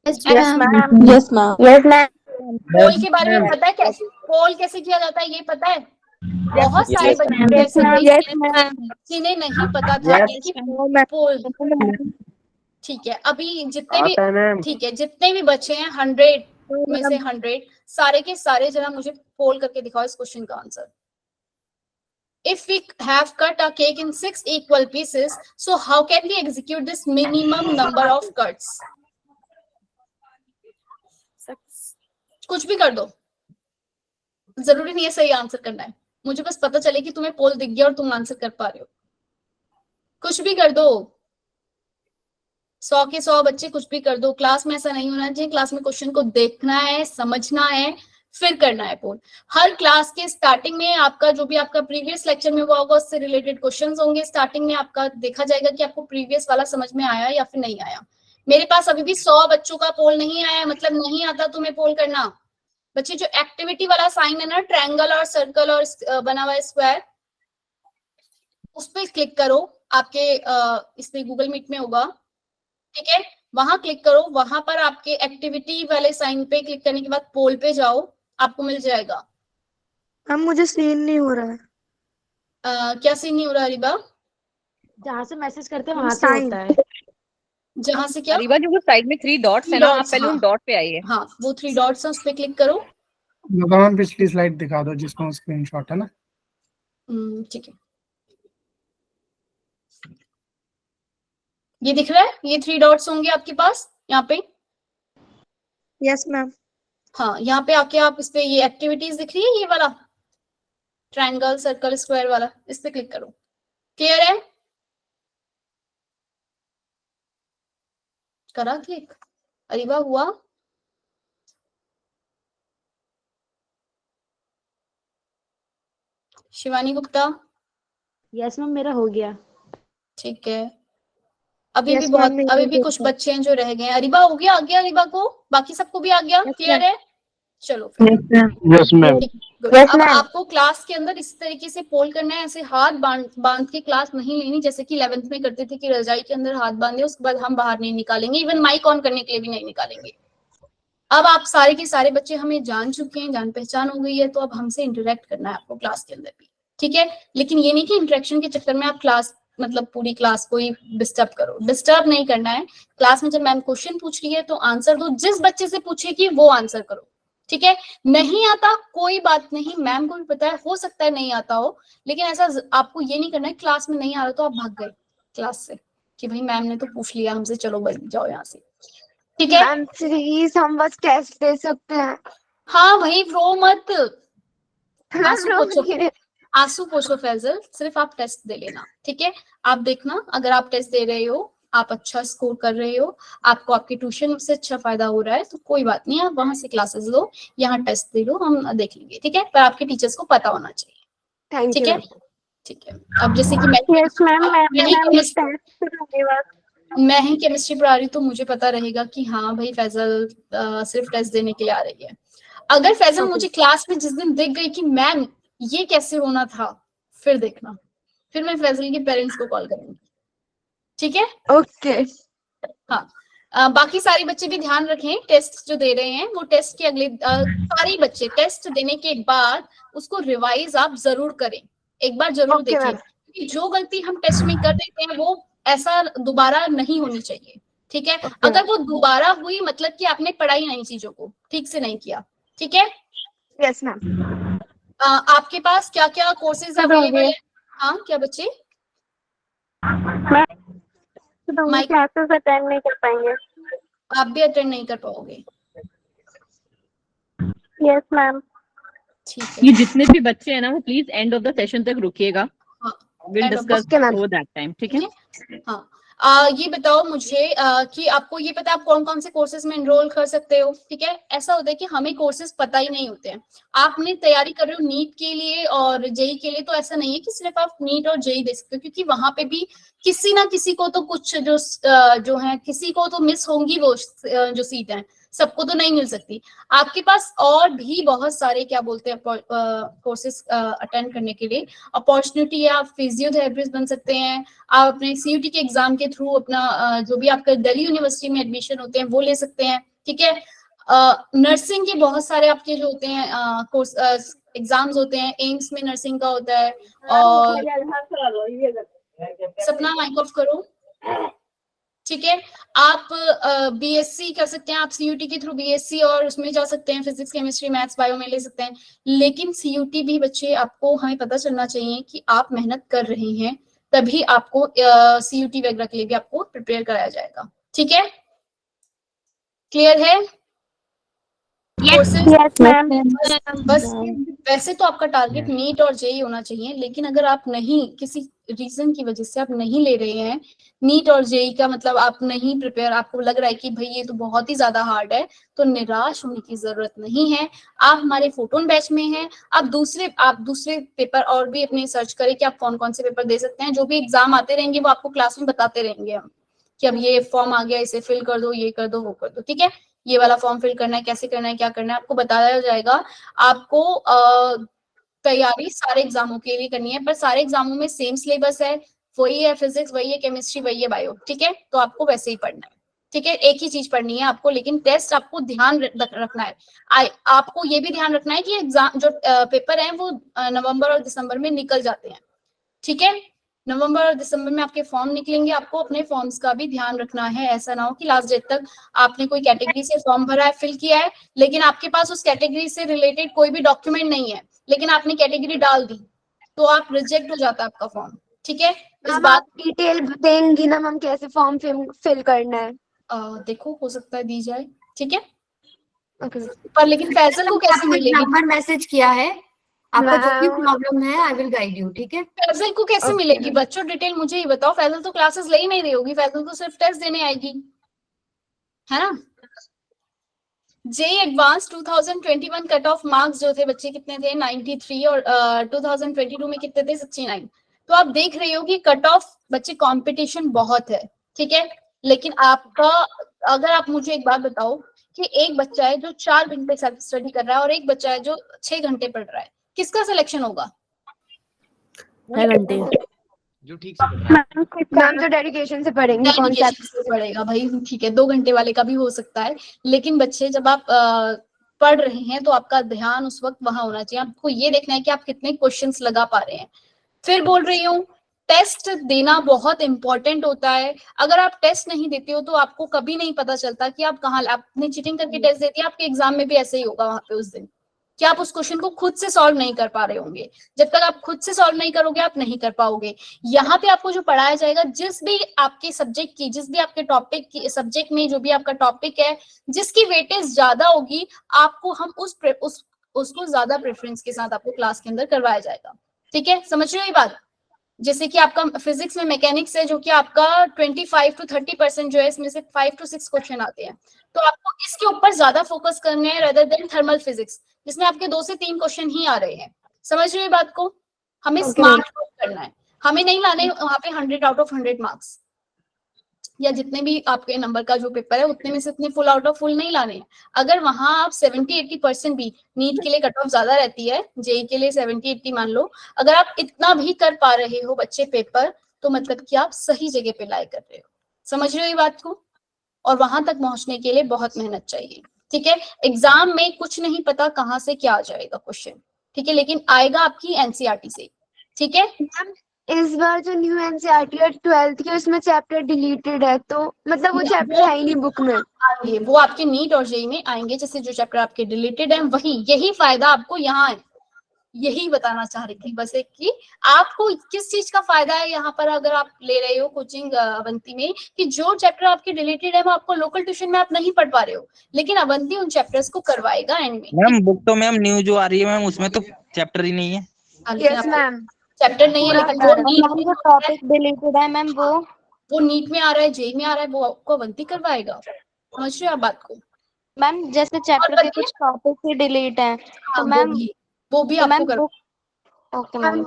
Yes ma'am. पोल के बारे में पता है? कैसे पोल कैसे किया जाता है ये पता है? बहुत सारे बच्चे ऐसे थे जिन्हें नहीं पता था कि पोल, ठीक है। अभी जितने भी, ठीक है, जितने भी बच्चे हैं 100 में से 100 सारे के सारे जरा मुझे पोल करके दिखाओ इस क्वेश्चन का answer. If we have cut a cake in 6 equal pieces, so how can we execute this minimum number of cuts? कुछ भी कर दो, जरूरी नहीं है सही आंसर करना है, मुझे बस पता चले कि तुम्हें पोल दिख गया और तुम आंसर कर पा रहे हो। कुछ भी कर दो, 100 के 100 बच्चे कुछ भी कर दो। क्लास में ऐसा नहीं होना चाहिए, क्लास में क्वेश्चन को देखना है, समझना है, फिर करना है पोल। हर क्लास के स्टार्टिंग में आपका जो भी आपका प्रीवियस लेक्चर में हुआ होगा उससे रिलेटेड क्वेश्चंस होंगे। स्टार्टिंग में आपका देखा जाएगा कि आपको प्रीवियस वाला समझ में आया या फिर नहीं आया। मेरे पास अभी भी 100 बच्चों का पोल नहीं आया, मतलब नहीं आता तुम्हें पोल करना। बच्चे जो एक्टिविटी वाला साइन है ना, ट्रायंगल और सर्कल और बना हुआ स्क्वायर, उस पर क्लिक करो। आपके इसमें गूगल मीट में होगा, ठीक है, वहां क्लिक करो। वहां पर आपके एक्टिविटी वाले साइन पे क्लिक करने के बाद पोल पे जाओ, आपको मिल जाएगा। हम मुझे सीन नहीं हो रहा है। क्या सीन नहीं हो रहा रिबा? जहाँ से मैसेज करते हैं वहां से होता है। जहाँ से क्या? रिबा जो वो साइड में 3 डॉट्स है ना, आप पहले उन डॉट पे आइए। हाँ, वो 3 डॉट्स हैं, उस पे क्लिक करो। मैम पिछली स्लाइड दिखा दो जिसमें स्क्रीनशॉट है ना। ठीक है, ये दिख रहा है, ये 3 डॉट्स होंगे आपके पास यहाँ पे। Yes ma'am. हाँ, यहाँ पे आके आप इस पे, ये एक्टिविटीज दिख रही है, ये वाला ट्रायंगल सर्कल स्क्वायर वाला, इस पे क्लिक करो। क्लियर है? करा क्लिक? अरीबा हुआ? शिवानी गुप्ता? यस मैम, मेरा हो गया। ठीक है, अभी भी कुछ बच्चे हैं जो रह गए हैं। अरीबा हो गया? आ गया अरीबा को? बाकी सबको भी आ गया? क्लियर है? चलो फिर। Yes ma'am. अब आपको क्लास के अंदर इस तरीके से पोल करना है, ऐसे हाथ बांध के क्लास नहीं लेनी, जैसे कि 11th में करते थे कि रजाई के अंदर हाथ बांधे, उसके बाद हम बाहर नहीं निकालेंगे, इवन माइक ऑन करने के लिए भी नहीं निकालेंगे। अब आप सारे के सारे बच्चे हमें जान चुके हैं, जान पहचान हो गई है, तो अब हमसे इंटरेक्ट करना है आपको क्लास के अंदर भी, ठीक है। लेकिन ये नहीं कि इंटरेक्शन के चक्कर में आप क्लास, मतलब पूरी क्लास को ही डिस्टर्ब करो। डिस्टर्ब नहीं करना है। क्लास में जब मैम क्वेश्चन पूछ रही है तो आंसर दो, जिस बच्चे से पूछेगी वो आंसर करो, ठीक है। नहीं आता कोई बात नहीं, मैम को भी पता है, हो सकता है नहीं आता हो, लेकिन ऐसा आपको ये नहीं करना है क्लास में नहीं आ रहा तो आप भाग गए क्लास से कि भाई मैम ने तो पूछ लिया हमसे, चलो बस जाओ यहाँ से, ठीक है। मैम प्लीज हम बस टेस्ट दे सकते हैं? हाँ भाई, रो मत, आंसू पोछो फैजल, सिर्फ आप टेस्ट दे लेना, ठीक है। आप देखना, अगर आप टेस्ट दे रहे हो, आप अच्छा स्कोर कर रहे हो, आपको आपके ट्यूशन से अच्छा फायदा हो रहा है, तो कोई बात नहीं, आप वहां से क्लासेस लो, यहाँ टेस्ट दे लो, हम देख लेंगे, ठीक है। पर आपके टीचर्स को पता होना चाहिए, ठीक है। ठीक है, अब जैसे कि मैं यस मैम, मैं ही केमिस्ट्री पढ़ा रही हूँ तो मुझे पता रहेगा कि हाँ भाई फैजल सिर्फ टेस्ट देने के लिए आ रही है। अगर फैजल मुझे क्लास में जिस दिन दिख गई कि मैम ये कैसे होना था, फिर देखना, फिर मैं फैजल के पेरेंट्स को कॉल करूंगी, ठीक है? ओके। हाँ, बाकी सारे बच्चे भी ध्यान रखें, टेस्ट जो दे रहे हैं वो टेस्ट के अगले सारे बच्चे टेस्ट देने के बाद उसको रिवाइज आप जरूर करें, एक बार जरूर Okay, देखें, ma'am. क्योंकि जो गलती हम टेस्ट में कर देते हैं वो ऐसा दोबारा नहीं होनी चाहिए, ठीक है? अगर वो दोबारा हुई मतलब कि आपने पढ़ाई नहीं, चीजों को ठीक से नहीं किया, ठीक है? Yes ma'am. आपके पास क्या क्या कोर्सेज अवेलेबल है? हाँ, क्या बच्चे क्लासेस अटेंड नहीं कर पाएंगे। आप भी अटेंड नहीं कर पाओगे? Yes ma'am. ठीक ये है, जितने भी बच्चे हैं ना वो please end of the session तक रुकिएगा, will end of the- discuss वो दैट टाइम, ठीक है? हाँ, ये बताओ मुझे कि आपको ये पता है आप कौन कौन से कोर्सेज में एनरोल कर सकते हो, ठीक है? ऐसा होता है कि हमें कोर्सेज पता ही नहीं होते हैं। आपने तैयारी कर रहे हो नीट के लिए और जेई के लिए, तो ऐसा नहीं है कि सिर्फ आप नीट और जेई दे सकते हो, क्योंकि वहां पे भी किसी ना किसी को तो कुछ जो है किसी को तो मिस होंगी वो जो सीट है, सबको तो नहीं मिल सकती। आपके पास और भी बहुत सारे क्या बोलते हैं कोर्सेज अटेंड करने के लिए अपॉर्चुनिटी है। आप फिजियोथेरेपिस्ट बन सकते हैं, आप अपने सीयूटी के एग्जाम के थ्रू अपना जो भी आपका दिल्ली यूनिवर्सिटी में एडमिशन होते हैं वो ले सकते हैं, ठीक है? नर्सिंग के बहुत सारे आपके जो होते हैं कोर्स एग्जाम्स होते हैं, एम्स में नर्सिंग का होता है। और सपना माइक ऑफ करो, ठीक है? आप बीएससी कर सकते हैं, आप सीयूटी के थ्रू बीएससी और उसमें जा सकते हैं, फिजिक्स केमिस्ट्री मैथ्स बायो में ले सकते हैं। लेकिन सीयूटी भी बच्चे आपको हमें पता चलना चाहिए कि आप मेहनत कर रहे हैं, तभी आपको सीयूटी वगैरह के लिए भी आपको प्रिपेयर कराया जाएगा, ठीक है? क्लियर है? Yes ma'am. बस वैसे तो आपका टारगेट नीट और जेई होना चाहिए, लेकिन अगर आप नहीं, किसी रीजन की वजह से आप नहीं ले रहे हैं नीट और जेई का, मतलब आप नहीं प्रिपेयर, आपको लग रहा है कि भाई ये तो बहुत ही ज्यादा हार्ड है, तो निराश होने की जरूरत नहीं है। आप हमारे फोटोन बैच में हैं, आप दूसरे पेपर और भी अपने सर्च करें कि आप कौन कौन से पेपर दे सकते हैं। जो भी एग्जाम आते रहेंगे वो आपको क्लास में बताते रहेंगे हम, कि अब ये फॉर्म आ गया, इसे फिल कर दो, ये कर दो, वो कर दो, ठीक है? ये वाला फॉर्म फिल करना है, कैसे करना है, क्या करना है, आपको बताया जाएगा। आपको तैयारी सारे एग्जामों के लिए करनी है, पर सारे एग्जामों में सेम सिलेबस है, वही है फिजिक्स, वही है केमिस्ट्री, वही है बायो, ठीक है? तो आपको वैसे ही पढ़ना है, ठीक है? एक ही चीज पढ़नी है आपको, लेकिन टेस्ट आपको ध्यान रखना है। आपको ये भी ध्यान रखना है कि एग्जाम जो पेपर है वो नवंबर और दिसंबर में निकल जाते हैं, ठीक है? नवंबर और दिसंबर में आपके फॉर्म निकलेंगे, आपको अपने फॉर्म्स का भी ध्यान रखना है। ऐसा ना हो कि लास्ट डेट तक आपने कोई कैटेगरी से फॉर्म भरा है, फिल किया है, लेकिन आपके पास उस कैटेगरी से रिलेटेड कोई भी डॉक्यूमेंट नहीं है, लेकिन आपने कैटेगरी डाल दी, तो आप रिजेक्ट हो जाता है आपका फॉर्म, ठीक है? इस बात डिटेल देंगी ना मैम, कैसे फॉर्म फिल करना है? देखो, हो सकता है दी जाए, ठीक है? ओके। पर लेकिन फैजल को कैसे मिलेगी? नंबर मैसेज किया है, आपका जो भी प्रॉब्लम है आई विल गाइड यू, ठीक है? फैजल को कैसे मिलेगी? बच्चों डिटेल मुझे ही बताओ। फैजल तो क्लासेस ले ही नहीं रही होगी, फैजल तो सिर्फ टेस्ट देने आएगी, है ना? JEE advance 2021 cut off marks जो थे बच्चे कितने थे? 93, और 2022 में कितने थे? 69। तो आप देख रहे हो कि कट ऑफ बच्चे, कंपटीशन बहुत है, ठीक है? लेकिन आपका, अगर आप मुझे एक बात बताओ कि एक बच्चा है जो 4 घंटे सेल्फ स्टडी कर रहा है और एक बच्चा है जो 6 घंटे पढ़ रहा है, किसका सिलेक्शन होगा? 6 घंटे जो ठीक से पढ़ रहा है। मैम तो डेडिकेशन से पढ़ेंगे डेडिकेशन से पढ़ेगा भाई, ठीक है? 2 घंटे वाले का भी हो सकता है, लेकिन बच्चे जब आप पढ़ रहे हैं तो आपका ध्यान उस वक्त वहां होना चाहिए। आपको ये देखना है कि आप कितने क्वेश्चंस लगा पा रहे हैं। फिर बोल रही हूँ, टेस्ट देना बहुत इंपॉर्टेंट होता है। अगर आप टेस्ट नहीं देते हो तो आपको कभी नहीं पता चलता कि आप कहाँ, आपने चीटिंग करके टेस्ट दे दिया, आपके एग्जाम में भी ऐसे ही होगा वहां पे उस दिन, कि आप उस क्वेश्चन को खुद से सॉल्व नहीं कर पा रहे होंगे। जब तक आप खुद से सॉल्व नहीं करोगे आप नहीं कर पाओगे। यहाँ पे आपको जो पढ़ाया जाएगा, जिस भी आपके सब्जेक्ट की, जिस भी आपके टॉपिक की, सब्जेक्ट में जो भी आपका टॉपिक है, जिसकी वेटेज ज्यादा होगी, आपको हम उसको ज्यादा प्रेफरेंस के साथ आपको क्लास के अंदर करवाया जाएगा, ठीक है? समझ रहे हो ये बात? जैसे कि आपका फिजिक्स में मैकेनिक्स है, जो कि आपका 25 to 30% जो है, इसमें से 5 to 6 क्वेश्चन आते हैं, तो आपको इसके ऊपर ज्यादा फोकस करना है रेदर देन थर्मल फिजिक्स, जिसमें आपके 2 से 3 क्वेश्चन ही आ रहे हैं। समझ रहे हो बात को? हमें Okay, स्मार्ट वर्क करना है, हमें नहीं लाने वहां पे 100 आउट ऑफ 100 मार्क्स, या जितने भी आपके नंबर का जो पेपर है उतने में से इतने फुल आउट ऑफ फुल नहीं लाने हैं। अगर वहां आप 70-80% भी, नीट के लिए कट ऑफ ज्यादा रहती है, जेई के लिए 70-80 मान लो, अगर आप इतना भी कर पा रहे हो बच्चे पेपर, तो मतलब कि आप सही जगह पे लाई कर रहे हो। समझ रहे हो ये बात को? और वहां तक पहुंचने के लिए बहुत मेहनत चाहिए, ठीक है। एग्जाम में कुछ नहीं पता कहाँ से क्या आ जाएगा क्वेश्चन, ठीक है, लेकिन आएगा आपकी एनसीईआरटी से, ठीक है। मैम इस बार जो न्यू एनसीईआरटी है 12th की, उसमें चैप्टर डिलीटेड है, तो मतलब वो चैप्टर है ही नहीं बुक में। आएंगे वो आपके नीट और जेई में आएंगे, जैसे जो चैप्टर आपके डिलीटेड है वही, यही फायदा आपको यहाँ है, यही बताना चाह रही थी बस एक कि आपको किस चीज का फायदा है यहाँ पर अगर आप ले रहे हो कोचिंग अवंती में, कि जो चैप्टर आपके रिलेटेड है वो आपको लोकल ट्यूशन में आप नहीं पढ़ पा रहे हो, लेकिन अवंती उन चैप्टर्स को करवाएगा एंड में। मैम बुक तो मैम न्यू जो आ रही है मैम उसमें तो चैप्टर ही नहीं है। यस मैम, चैप्टर नहीं है, लेकिन जो टॉपिक डिलीटेड है मैम वो नीट में आ रहा है, जेई में आ रहा है, वो आपको अवंती करवाएगा। समझ रहे हो आप बात को? मैम जैसे चैप्टर के कुछ टॉपिक ही डिलीट हैं, तो मैम वो भी आपको करवा, ओके मैम,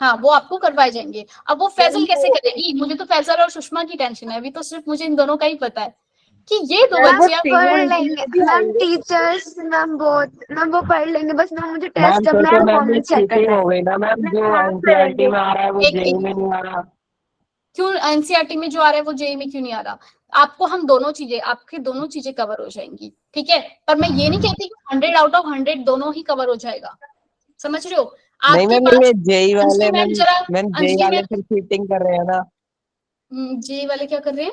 हाँ वो आपको करवाए जाएंगे। अब वो फैजल कैसे करेगी, मुझे तो फैजल और सुषमा की टेंशन है, अभी तो सिर्फ मुझे इन दोनों का ही पता है कि ये दो बच्चे पढ़ लेंगे मैम, टीचर्स मैम वो पढ़ लेंगे, बस मैम मुझे टेस्ट अपना परफॉर्मेंस चेक करना है। हो गई ना मैम, जो एनसीईआरटी में आ रहा है वो जेई में नहीं आ रहा। क्यों एनसीईआरटी में जो आ रहा है वो जेई में क्यों नहीं आ रहा? आपको हम दोनों चीजें, आपकी दोनों चीजें कवर हो जाएंगी, ठीक है। पर मैं ये नहीं कहती कि 100 आउट ऑफ 100 दोनों ही कवर हो जाएगा, समझ रहे हो? नहीं मैम, ये जेई वाले मैम जेई वाले मैम फिर चीटिंग कर रहे हैं ना। जेई वाले क्या कर रहे हैं?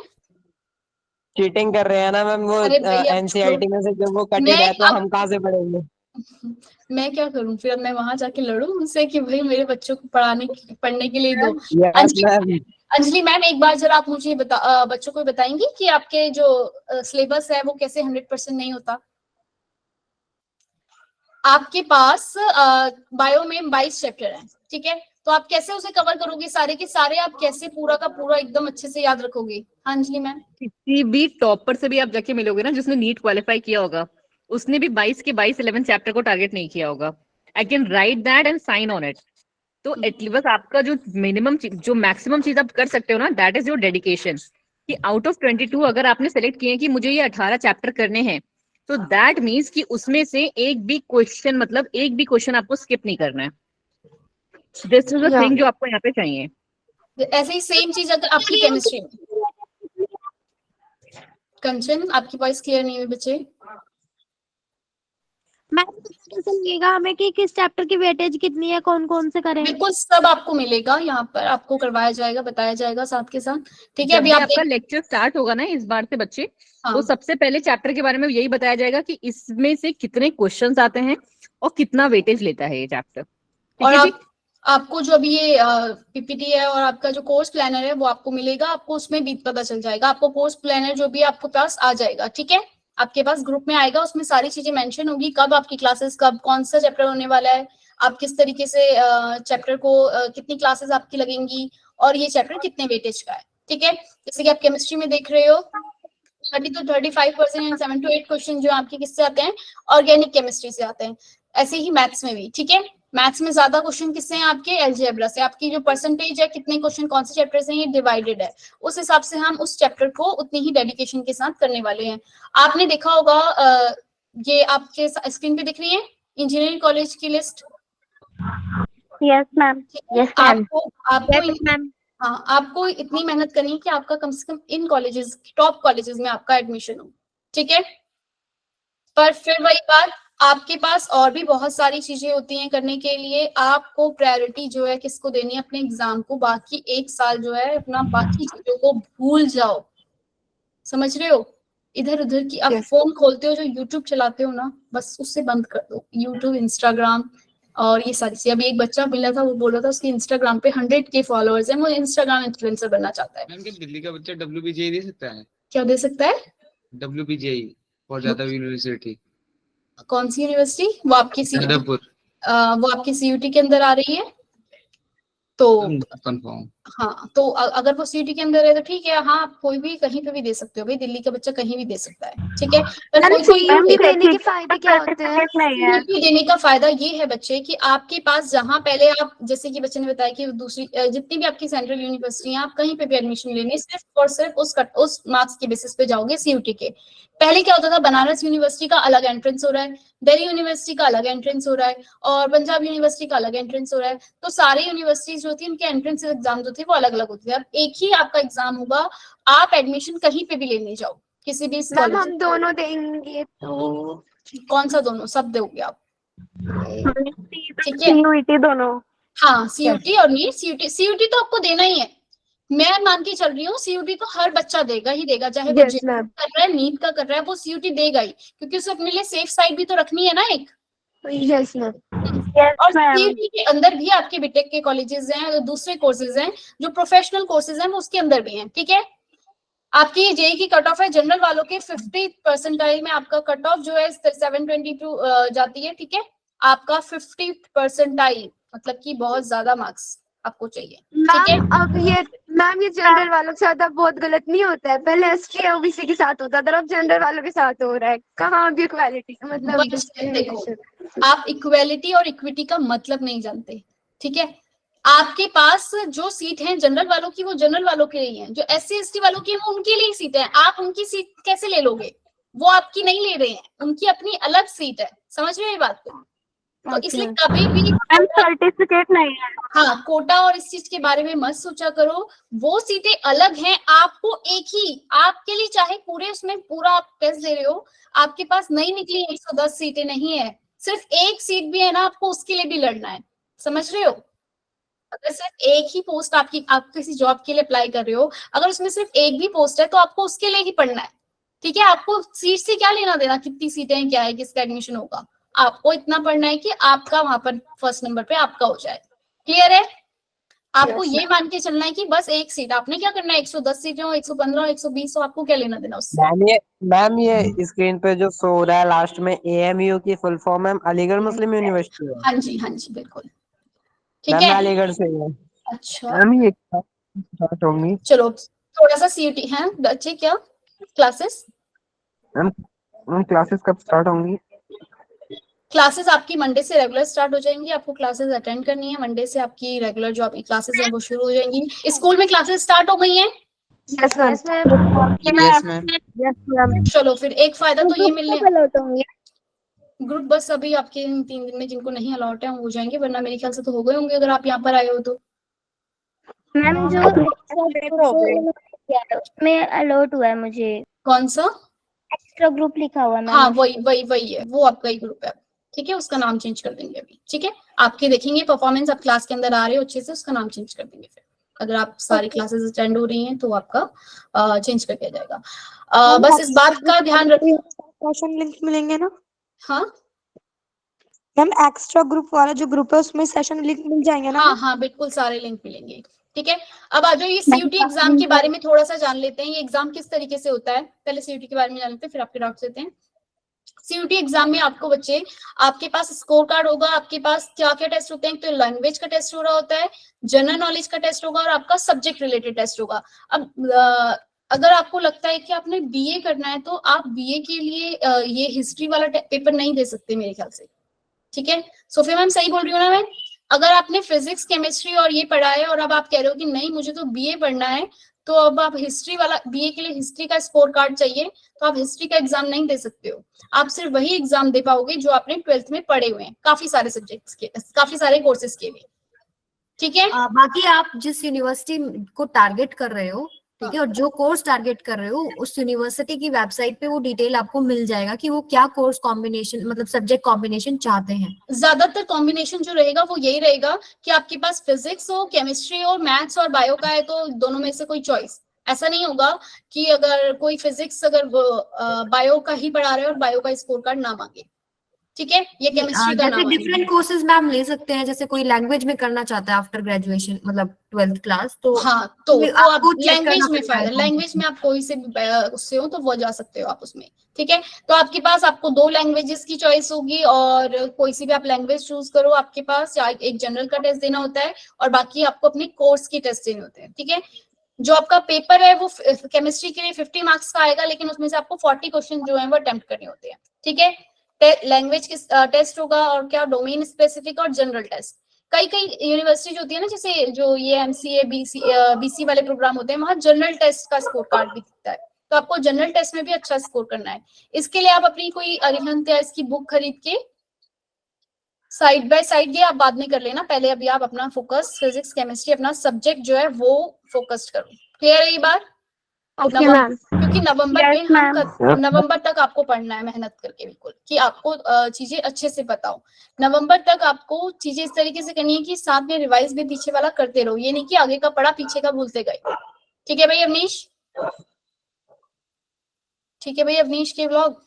चीटिंग कर रहे हैं ना मैम, वो अरे भैया एनसीईआरटी में से जब वो कटेड है तो हम कहाँ से पढ़ेंगे? मैं क्या करूं फिर? अब मैं वहां जाके लड़ूं उनसे कि भाई मेरे बच्चों को पढ़ने के लिए दो। अंजलि मैम एक बार जरा आप मुझे बच्चों को बताएंगी कि आपके जो सिलेबस है वो कैसे 100% नहीं होता? आपके पास बायो में 22 चैप्टर है, ठीक है, तो आप कैसे उसे कवर करोगे सारे के सारे? आप कैसे पूरा का पूरा एकदम अच्छे से याद रखोगे? हाँ अंजलि मैम, किसी भी टॉपर से भी आप जाके मिलोगे ना जिसने नीट क्वालिफाई किया होगा, उसने भी 22 के 22 11 चैप्टर को टारगेट नहीं किया होगा। I can write that and sign on it. तो एटलीस्ट बस आपका जो मिनिमम जो मैक्सिमम चीज आप कर सकते हो ना, दैट इज योर डेडिकेशन। कि आउट ऑफ 22 अगर आपने सेलेक्ट किए कि मुझे ये 18 चैप्टर करने हैं, तो दैट मीन्स कि उसमें से एक भी क्वेश्चन, मतलब एक भी क्वेश्चन आपको स्किप नहीं करना है। दिस इज द थिंग जो आपको यहाँ पे चाहिए। ऐसे ही सेम चीज अगर आपकी केमिस्ट्री में, कंचन आपकी वॉइस क्लियर नहीं हुई बच्चे। मैम कैसे लगेगा हमें कि किस चैप्टर की वेटेज कितनी है, कौन कौन से करें? बिल्कुल सब आपको मिलेगा यहाँ पर, आपको करवाया जाएगा, बताया जाएगा साथ के साथ, ठीक है। अभी आपका लेक्चर स्टार्ट होगा ना इस बार से बच्चे, तो सबसे पहले चैप्टर के बारे में यही बताया जाएगा कि इसमें से कितने क्वेश्चंस आते हैं और कितना वेटेज लेता है ये चैप्टर। और आपको जो अभी ये पीपीटी है और आपका जो कोर्स प्लानर है वो आपको मिलेगा, आपको उसमें भी पता चल जाएगा। आपको कोर्स प्लानर जो भी आपको पास आ जाएगा, ठीक है, आपके पास ग्रुप में आएगा, उसमें सारी चीजें मेंशन होगी, कब आपकी क्लासेस, कब कौन सा चैप्टर होने वाला है, आप किस तरीके से चैप्टर को कितनी क्लासेस आपकी लगेंगी और ये चैप्टर कितने वेटेज का है, ठीक है। जैसे कि आप केमिस्ट्री में देख रहे हो 30 to 35% एंड 7 to 8 क्वेश्चन जो आपके किससे आते हैं, ऑर्गेनिक केमिस्ट्री से आते हैं। ऐसे ही मैथ्स में भी, ठीक है, मैथ्स में ज्यादा क्वेश्चन किससे हैं आपके, अलजेब्रा से। आपकी जो परसेंटेज है कितने क्वेश्चन कौन से चैप्टर से, ये डिवाइडेड है, उस हिसाब से हम उस चैप्टर को उतनी ही डेडिकेशन के साथ करने वाले हैं। आपने देखा होगा ये आपके स्क्रीन पे दिख रही है इंजीनियरिंग कॉलेज की list. Yes ma'am, yes ma'am. हाँ, आपको इतनी मेहनत करनी है कि आपका कम से कम इन कॉलेजेस, टॉप कॉलेजेस में आपका एडमिशन हो, ठीक है। पर फिर वही बात, आपके पास और भी बहुत सारी चीजें होती हैं करने के लिए। आपको प्रायोरिटी जो है किसको देनी है, अपने एग्जाम को। बाकी एक साल जो है अपना बाकी चीजों को भूल जाओ, समझ रहे हो। इधर उधर की आप फोन खोलते हो, जो यूट्यूब चलाते हो ना, बस उससे बंद कर दो, यूट्यूब, इंस्टाग्राम और ये सारी चीजें। अभी एक बच्चा मिला था, वो बोल रहा था उसके इंस्टाग्राम पे 100K फॉलोअर्स है, वो इंस्टाग्राम इन्फ्लुएंसर बनना चाहता है। मैम क्या दिल्ली का बच्चा WBJE दे सकता है? क्या दे सकता है? WBJE for Jadav university. कौन सी यूनिवर्सिटी? वो आपकी जादवपुर। वो आपकी CUT के अंदर आ रही है। तो कंफर्म। हाँ, तो अगर वो सीटी के अंदर है तो ठीक है, हाँ आप कोई भी कहीं पे भी दे सकते हो भाई, दिल्ली का बच्चा कहीं भी दे सकता है, ठीक है। पर कोई सीयूटी देने के फायदे क्या होते हैं? सीयूटी देने का फायदा ये है बच्चे कि आपके पास जहां पहले आप, जैसे कि बच्चे ने बताया कि दूसरी जितनी भी आपकी सेंट्रल यूनिवर्सिटी है, आप कहीं पे भी एडमिशन लेने सिर्फ और सिर्फ उस मार्क्स के बेसिस पे जाओगे सीयूटी के। पहले क्या होता था, बनारस यूनिवर्सिटी का अलग एंट्रेंस हो रहा है, दिल्ली यूनिवर्सिटी का अलग एंट्रेंस हो रहा है, और पंजाब यूनिवर्सिटी का अलग एंट्रेंस हो रहा है। तो सारी यूनिवर्सिटीज जो होती है उनके एंट्रेंस एग्जाम जो थे वो अलग अलग होते थे। अब एक ही आपका एग्जाम होगा, आप एडमिशन कहीं पे भी लेने जाओ, किसी भी मैम हम दोनों देंगे तो कौन सा दोनों? सब दोगे आप, ठीक है। सीयूटी दोनों। हाँ, सीयूटी और नीट। सीयूटी तो आपको देना ही है, मैं मान के चल रही हूँ। सीयूटी तो हर बच्चा देगा ही देगा, चाहे वो Yes, ma'am. कर रहा है, नीट का कर रहा है, वो सीयूटी देगा ही, क्योंकि उसे अपने लिए सेफ साइड भी तो रखनी है ना एक। Yes ma'am. और सीयूटी के अंदर भी आपके बीटेक के कॉलेजेस हैं, दूसरे कोर्सेज हैं, जो प्रोफेशनल कोर्सेज हैं वो उसके अंदर भी हैं, ठीक है। आपकी जेई की कट ऑफ है जनरल वालों के 50 परसेंटाइल में, आपका कट ऑफ जो है 722 जाती है, ठीक है। आपका 50 परसेंटाइल मतलब कि बहुत ज्यादा मार्क्स आपको चाहिए, ठीक है। अब ये जनरल वालों के साथ अब बहुत गलत नहीं होता है? पहले एसटी ओबीसी के साथ होता था, अब जनरल वालों के साथ हो रहा है। कहाँ भी इक्वालिटी मतलब देखो, आप इक्वालिटी और इक्विटी का मतलब नहीं जानते, ठीक है। आपके पास जो सीट है जनरल वालों की, वो जनरल वालों के लिए है, जो एससी एसटी वालों की है वो उनके लिए सीट है। आप उनकी सीट कैसे ले लोगे? वो आपकी नहीं ले रहे हैं, उनकी अपनी अलग सीट है, समझ रहे हो ये बात को? तो इसलिए कभी भी सर्टिफिकेट नहीं है। हाँ, कोटा और इस चीज के बारे में मत सोचा करो, वो सीटें अलग हैं। आपको एक ही, आपके लिए चाहे पूरे उसमें पूरा आप टेस्ट दे रहे हो, आपके पास नई निकली 110 सीटें नहीं है, सिर्फ एक सीट भी है ना, आपको उसके लिए भी लड़ना है, समझ रहे हो? अगर सिर्फ एक ही पोस्ट आपकी, आप किसी जॉब के लिए अप्लाई कर रहे हो, अगर उसमें सिर्फ एक भी पोस्ट है तो आपको उसके लिए ही पढ़ना है, ठीक है। आपको सीट से क्या लेना देना, कितनी सीटें हैं, क्या है, किसका एडमिशन होगा, आपको इतना पढ़ना है कि आपका वहां पर फर्स्ट नंबर पे आपका हो जाए। क्लियर है? आपको ये मान के चलना है कि बस एक सीट, आपने क्या करना है, 110 सीटें हो, 115 हो, 120 हो, आपको क्या लेना देना उससे। मैम ये स्क्रीन पे जो शो हो रहा है लास्ट में AMU की फुल फॉर्म है अलीगढ़ मुस्लिम यूनिवर्सिटी है। हाँ जी, हाँ जी, बिल्कुल, ठीक मैम है। मैं अलीगढ़ से हूँ। अच्छा, मैम ये स्टार्ट होंगी? चलो थोड़ा सा सीयूटी है बच्चे, क्या क्लासेस? मैम क्लासेस कब स्टार्ट होंगी? क्लासेस आपकी मंडे से रेगुलर स्टार्ट हो जाएंगी, आपको क्लासेस अटेंड करनी है। मंडे से आपकी रेगुलर जो आपकी क्लासेस हैं वो शुरू हो जाएंगी। स्कूल में क्लासेस स्टार्ट हो गई हैं? Yes ma'am. Yes ma'am. चलो फिर एक फायदा तो ये मिलने, ग्रुप बस अभी आपके इन 3 दिन में जिनको नहीं अलॉट है वो हो जाएंगे, वरना मेरे ख्याल से तो हो गए होंगे अगर आप यहाँ पर आए हो तो। मैम जो में अलॉट हुआ है मुझे, कौन सा? एक्स्ट्रा ग्रुप लिखा हुआ है। हाँ, वही है, वो आपका ही ग्रुप है, ठीक है। उसका नाम चेंज कर देंगे अभी, ठीक है। आपके देखेंगे परफॉर्मेंस, आप क्लास के अंदर आ रहे हो अच्छे से, उसका नाम चेंज कर देंगे फिर। अगर आप सारी क्लासेस अटेंड हो रही हैं तो आपका चेंज कर दिया जाएगा। बस इस बात का ध्यान रखिए। सेशन लिंक मिलेंगे ना? हाँ मैम एक्स्ट्रा ग्रुप वाला जो ग्रुप है उसमें सेशन लिंक मिल जाएंगे ना? हाँ, बिल्कुल सारे लिंक मिलेंगे, ठीक है। अब आ जाओ, ये सीयूटी एग्जाम के बारे में थोड़ा सा जान लेते हैं। ये एग्जाम किस तरीके से होता है, पहले सीयूटी के बारे में जान लेते हैं, फिर आपके डाउट्स लेते हैं। सीयूटी एग्जाम में आपको बच्चे, आपके पास स्कोर कार्ड होगा, आपके पास क्या क्या टेस्ट होते हैं, तो लैंग्वेज का टेस्ट हो रहा होता है, जनरल नॉलेज का टेस्ट होगा, और आपका सब्जेक्ट रिलेटेड टेस्ट होगा। अब अगर आपको लगता है कि आपने बीए करना है तो आप बीए के लिए ये हिस्ट्री वाला पेपर नहीं दे सकते मेरे ख्याल से, ठीक है। सोफिया मैम सही बोल रही हूँ ना मैं? अगर आपने फिजिक्स केमिस्ट्री और ये पढ़ा है और अब आप कह रहे हो कि नहीं मुझे तो बीए पढ़ना है, तो अब आप हिस्ट्री वाला, बीए के लिए हिस्ट्री का स्कोर कार्ड चाहिए, तो आप हिस्ट्री का एग्जाम नहीं दे सकते हो। आप सिर्फ वही एग्जाम दे पाओगे जो आपने 12th में पढ़े हुए हैं, काफी सारे सब्जेक्ट्स के, काफी सारे कोर्सेज के लिए, ठीक है। बाकी आप जिस यूनिवर्सिटी को टारगेट कर रहे हो, ठीक है, और जो कोर्स टारगेट कर रहे हो, उस यूनिवर्सिटी की वेबसाइट पे वो डिटेल आपको मिल जाएगा कि वो क्या कोर्स कॉम्बिनेशन, मतलब सब्जेक्ट कॉम्बिनेशन चाहते हैं। ज्यादातर कॉम्बिनेशन जो रहेगा वो यही रहेगा कि आपके पास फिजिक्स हो, केमिस्ट्री हो, मैथ्स और बायो का है तो दोनों में से कोई चॉइस। ऐसा नहीं होगा कि अगर कोई फिजिक्स अगर बायो का ही पढ़ा रहे और बायो का स्कोर कार्ड ना मांगे, ठीक है, ये केमिस्ट्री का जैसे नाम है। डिफरेंट कोर्सेज मैम ले सकते हैं, जैसे कोई लैंग्वेज में करना चाहता है आफ्टर ग्रेजुएशन, मतलब 12th क्लास, तो हाँ, तो आप आपको check लैंग्वेज करना में पड़ता है फायदा, लैंग्वेज में आप कोई से भी उससे हो तो वो जा सकते हो आप उसमें। ठीक है, तो आपके पास आपको 2 लैंग्वेजेस की चॉइस होगी और कोई सी भी आप लैंग्वेज चूज करो, आपके पास या एक जनरल का टेस्ट देना होता है और बाकी आपको अपने कोर्स की टेस्ट देने होते हैं। ठीक है, जो आपका पेपर है वो केमिस्ट्री के लिए 50 मार्क्स का आएगा, लेकिन उसमें से आपको 40 क्वेश्चन जो है वो अटेम्प्ट करने होते हैं। ठीक है, लैंग्वेज टेस्ट होगा और क्या डोमेन स्पेसिफिक और जनरल टेस्ट। कई यूनिवर्सिटीज होती है ना, जैसे जो ये एमसीए बीसी वाले प्रोग्राम होते हैं, वहां जनरल टेस्ट का स्कोर कार्ड भी दिखता है, तो आपको जनरल टेस्ट में भी अच्छा स्कोर करना है। इसके लिए आप अपनी कोई अरिहंत या इसकी बुक खरीद के साइड बाय साइड, ये आप बाद में कर लेना, पहले अभी आप अपना फोकस फिजिक्स केमिस्ट्री अपना सब्जेक्ट जो है वो फोकस्ड करो। क्लियर है ये बात? Okay ma'am. क्योंकि नवंबर Yes, में हम ma'am. नवंबर तक आपको पढ़ना है मेहनत करके, बिल्कुल कि आपको चीजें अच्छे से पता हो। नवंबर तक आपको चीजें इस तरीके से करनी है कि साथ में रिवाइज भी पीछे वाला करते रहो, ये नहीं कि आगे का पढ़ा पीछे का भूलते गए। ठीक है भाई अवनीश? ठीक है भाई अवनीश के ब्लॉग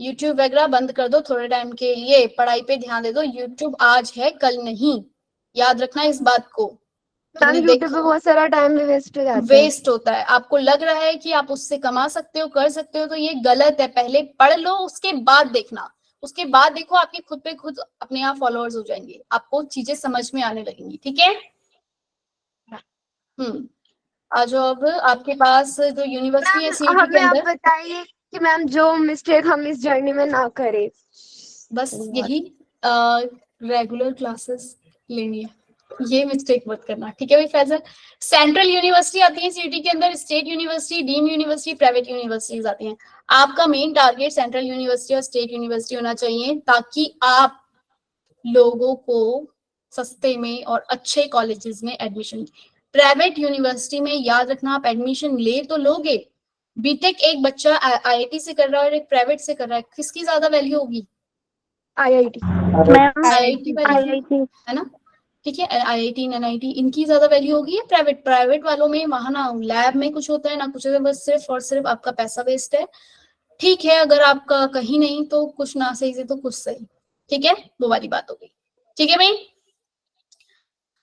यूट्यूब वगैरह बंद कर दो थोड़े टाइम के लिए, पढ़ाई पे ध्यान दे दो। यूट्यूब आज है कल नहीं, याद रखना इस बात को। मैम यूट्यूब पे बहुत सारा टाइम भी वेस्ट हो जाता है। वेस्ट होता है, आपको लग रहा है कि आप उससे कमा सकते हो, कर सकते हो, तो ये गलत है। पहले पढ़ लो, उसके बाद देखना, उसके बाद देखो आपके खुद पे खुद अपने आप फॉलोअर्स हो जाएंगे, आपको चीजें समझ में आने लगेंगी। ठीक है, आज अब आपके पास जो यूनिवर्सिटी है सीईटी के हमें आप अंदर, बताइए कि मैम जो मिस्टेक हम इस जर्नी में ना करें। बस यही रेगुलर क्लासेस लेनी है, ये मिस्टेक मत करना। ठीक है भाई फैजल? सेंट्रल यूनिवर्सिटी आती है सीईटी के अंदर, state university, deemed university, private universities आती हैं। आपका मेन टारगेट सेंट्रल यूनिवर्सिटी और स्टेट यूनिवर्सिटी होना चाहिए, ताकि आप लोगों को सस्ते में और अच्छे कॉलेजेस में एडमिशन। प्राइवेट यूनिवर्सिटी में याद रखना, आप एडमिशन ले तो लोगे, बीटेक एक बच्चा आईआईटी से कर रहा है और एक प्राइवेट से कर रहा है, किसकी ज्यादा वैल्यू होगी? आईआईटी आईआईटी है ना? ठीक है, आईआईटी एनआईटी इनकी ज्यादा वैल्यू होगी। प्राइवेट वालों में वहां ना लैब में कुछ होता है ना कुछ होता है, बस सिर्फ और सिर्फ आपका पैसा वेस्ट है। ठीक है, अगर आपका कहीं नहीं तो कुछ ना सही से तो कुछ सही। ठीक है, वो वाली बात हो गई। ठीक है भाई?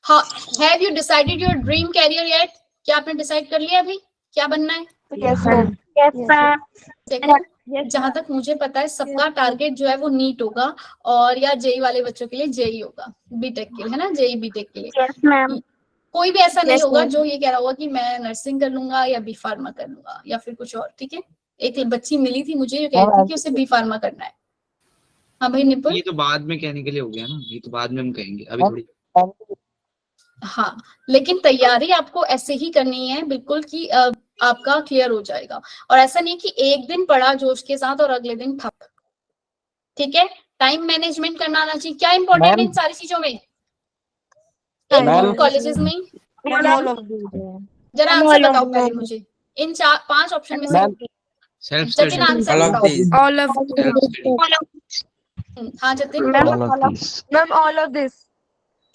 हाँ, have you decided your dream career yet? क्या आपने डिसाइड कर लिया अभी क्या बनना है? Yes ma'am. देखो, जहां तक मुझे पता है सबका टारगेट जो है वो नीट होगा, और या जेई वाले बच्चों के लिए जेई होगा, बीटेक के लिए है ना, जेई बीटेक के लिए। Yes ma'am. कोई भी ऐसा नहीं होगा जो ये कह रहा होगा कि मैं नर्सिंग कर लूंगा या बी फार्मा कर लूंगा या फिर कुछ और। ठीक है, एक बच्ची मिली थी मुझे जो कह रही थी कि उसे बी फार्मा करना है। हाँ भाई निपुण? ये तो बाद में कहने के लिए हो गया ना, ये तो बाद में हम कहेंगे, अभी थोड़ी। हाँ, लेकिन तैयारी आपको ऐसे ही करनी है बिल्कुल कि आपका क्लियर हो जाएगा, और ऐसा नहीं कि एक दिन पढ़ा जोश के साथ और अगले दिन ठप। ठीक है, टाइम मैनेजमेंट करना आना चाहिए। क्या इंपॉर्टेंट है इन सारी चीजों में? कॉलेजेस में जरा आंसर बताओ पहले मुझे, इन 5 ऑप्शन में से सेल्फ जतिन आंसर बताओ। ऑल ऑफ हाँ Jatin, ma'am all of this.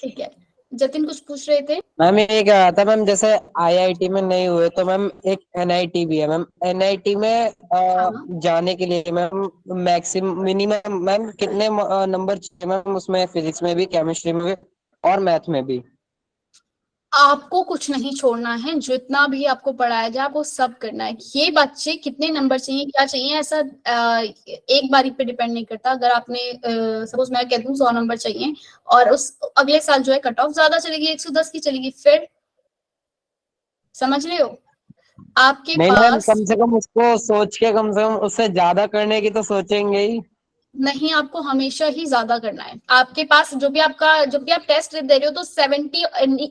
ठीक है, जतिन कुछ पूछ रहे थे? मैम ये कह रहा था मैम, जैसे आईआईटी में नहीं हुए तो मैम एक एनआईटी भी है मैम। एनआईटी में जाने के लिए मैम मैक्सिमम मिनिमम मैम कितने नंबर चाहिए मैम उसमें, फिजिक्स में भी, केमिस्ट्री में भी और मैथ में भी? आपको कुछ नहीं छोड़ना है, जितना भी आपको पढ़ाया जाए आपको सब करना है। ये बच्चे कितने नंबर चाहिए क्या चाहिए ऐसा एक बारी पे डिपेंड नहीं करता। अगर आपने सपोज मैं कहती हूँ 100 नंबर चाहिए और उस अगले साल जो है कट ऑफ ज्यादा चलेगी, 110 की चलेगी, फिर समझ रहे हो? आपके नहीं मैम, पास कम से कम उसको सोच के कम से कम उससे ज्यादा करने की तो सोचेंगे ही नहीं, आपको हमेशा ही ज्यादा करना है। आपके पास जब भी आप टेस्ट दे रहे हो तो 70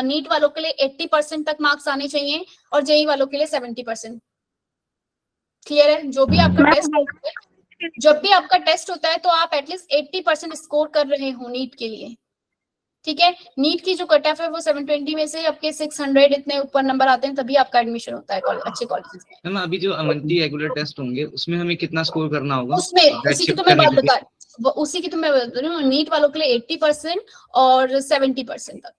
नीट वालों के लिए 80% तक मार्क्स आने चाहिए और जेई वालों के लिए 70%। क्लियर है? जब भी आपका टेस्ट होता है तो आप एटलीस्ट 80% स्कोर कर रहे हो नीट के लिए। ठीक है, नीट की जो कट ऑफ है वो 720 में से आपके 600 इतने ऊपर नंबर आते हैं तभी आपका एडमिशन होता है अच्छे कॉलेजेस में। मैम अभी जो अमंती रेगुलर टेस्ट होंगे उसमें हमें कितना स्कोर करना होगा? उसमें उसी की तो मैं बात बता रही हूँ, नीट वालों के लिए 80% और 70% तक।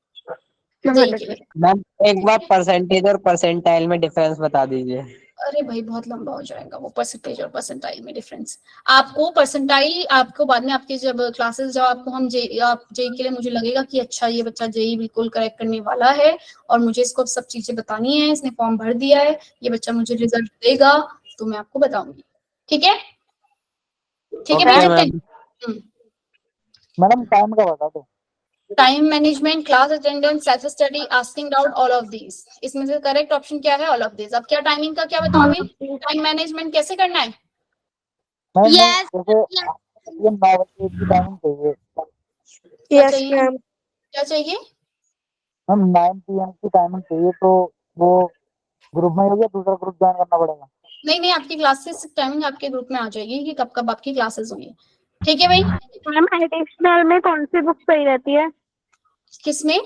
मैम एक बार परसेंटेज और परसेंटाइल में डिफरेंस बता दीजिए। अरे भाई बहुत लंबा हो जाएगा वो परसेंटेज और परसेंटाइल में डिफरेंस। आपको परसेंटाइल आपको बाद में आपके जब क्लासेस जब आपको हम आप जेई के लिए मुझे लगेगा कि अच्छा ये बच्चा जेई बिल्कुल करेक्ट करने वाला है और मुझे इसको सब चीजें बतानी है, इसने फॉर्म भर दिया है, ये बच्चा मुझे रिजल्ट देगा, तो मैं आपको बताऊंगी। ठीक है, ठीक है Okay, भाई। मैम। मैडम टाइम का बता दो। Time management, class attendance, self study, asking doubt, all of these. इसमें से करेक्ट ऑप्शन क्या है? All of these. अब क्या टाइमिंग का क्या बताओगे? टाइम मैनेजमेंट कैसे करना है? यस ये 9 बजे की टाइमिंग चाहिए। क्या यस चाहिए? मैम। क्या चाहिए? मैम 9 PM की टाइमिंग चाहिए, तो वो ग्रुप में हो गया, दूसरा ग्रुप ज्वाइन करना पड़ेगा। नहीं नहीं, आपकी क्लासेस टाइमिंग आपके ग्रुप में आ जाएगी कि कब कब आपकी क्लासेस हुई है। ठीक है भाई। मैम एडिशनल में कौन सी बुक सही रहती है? किसमें?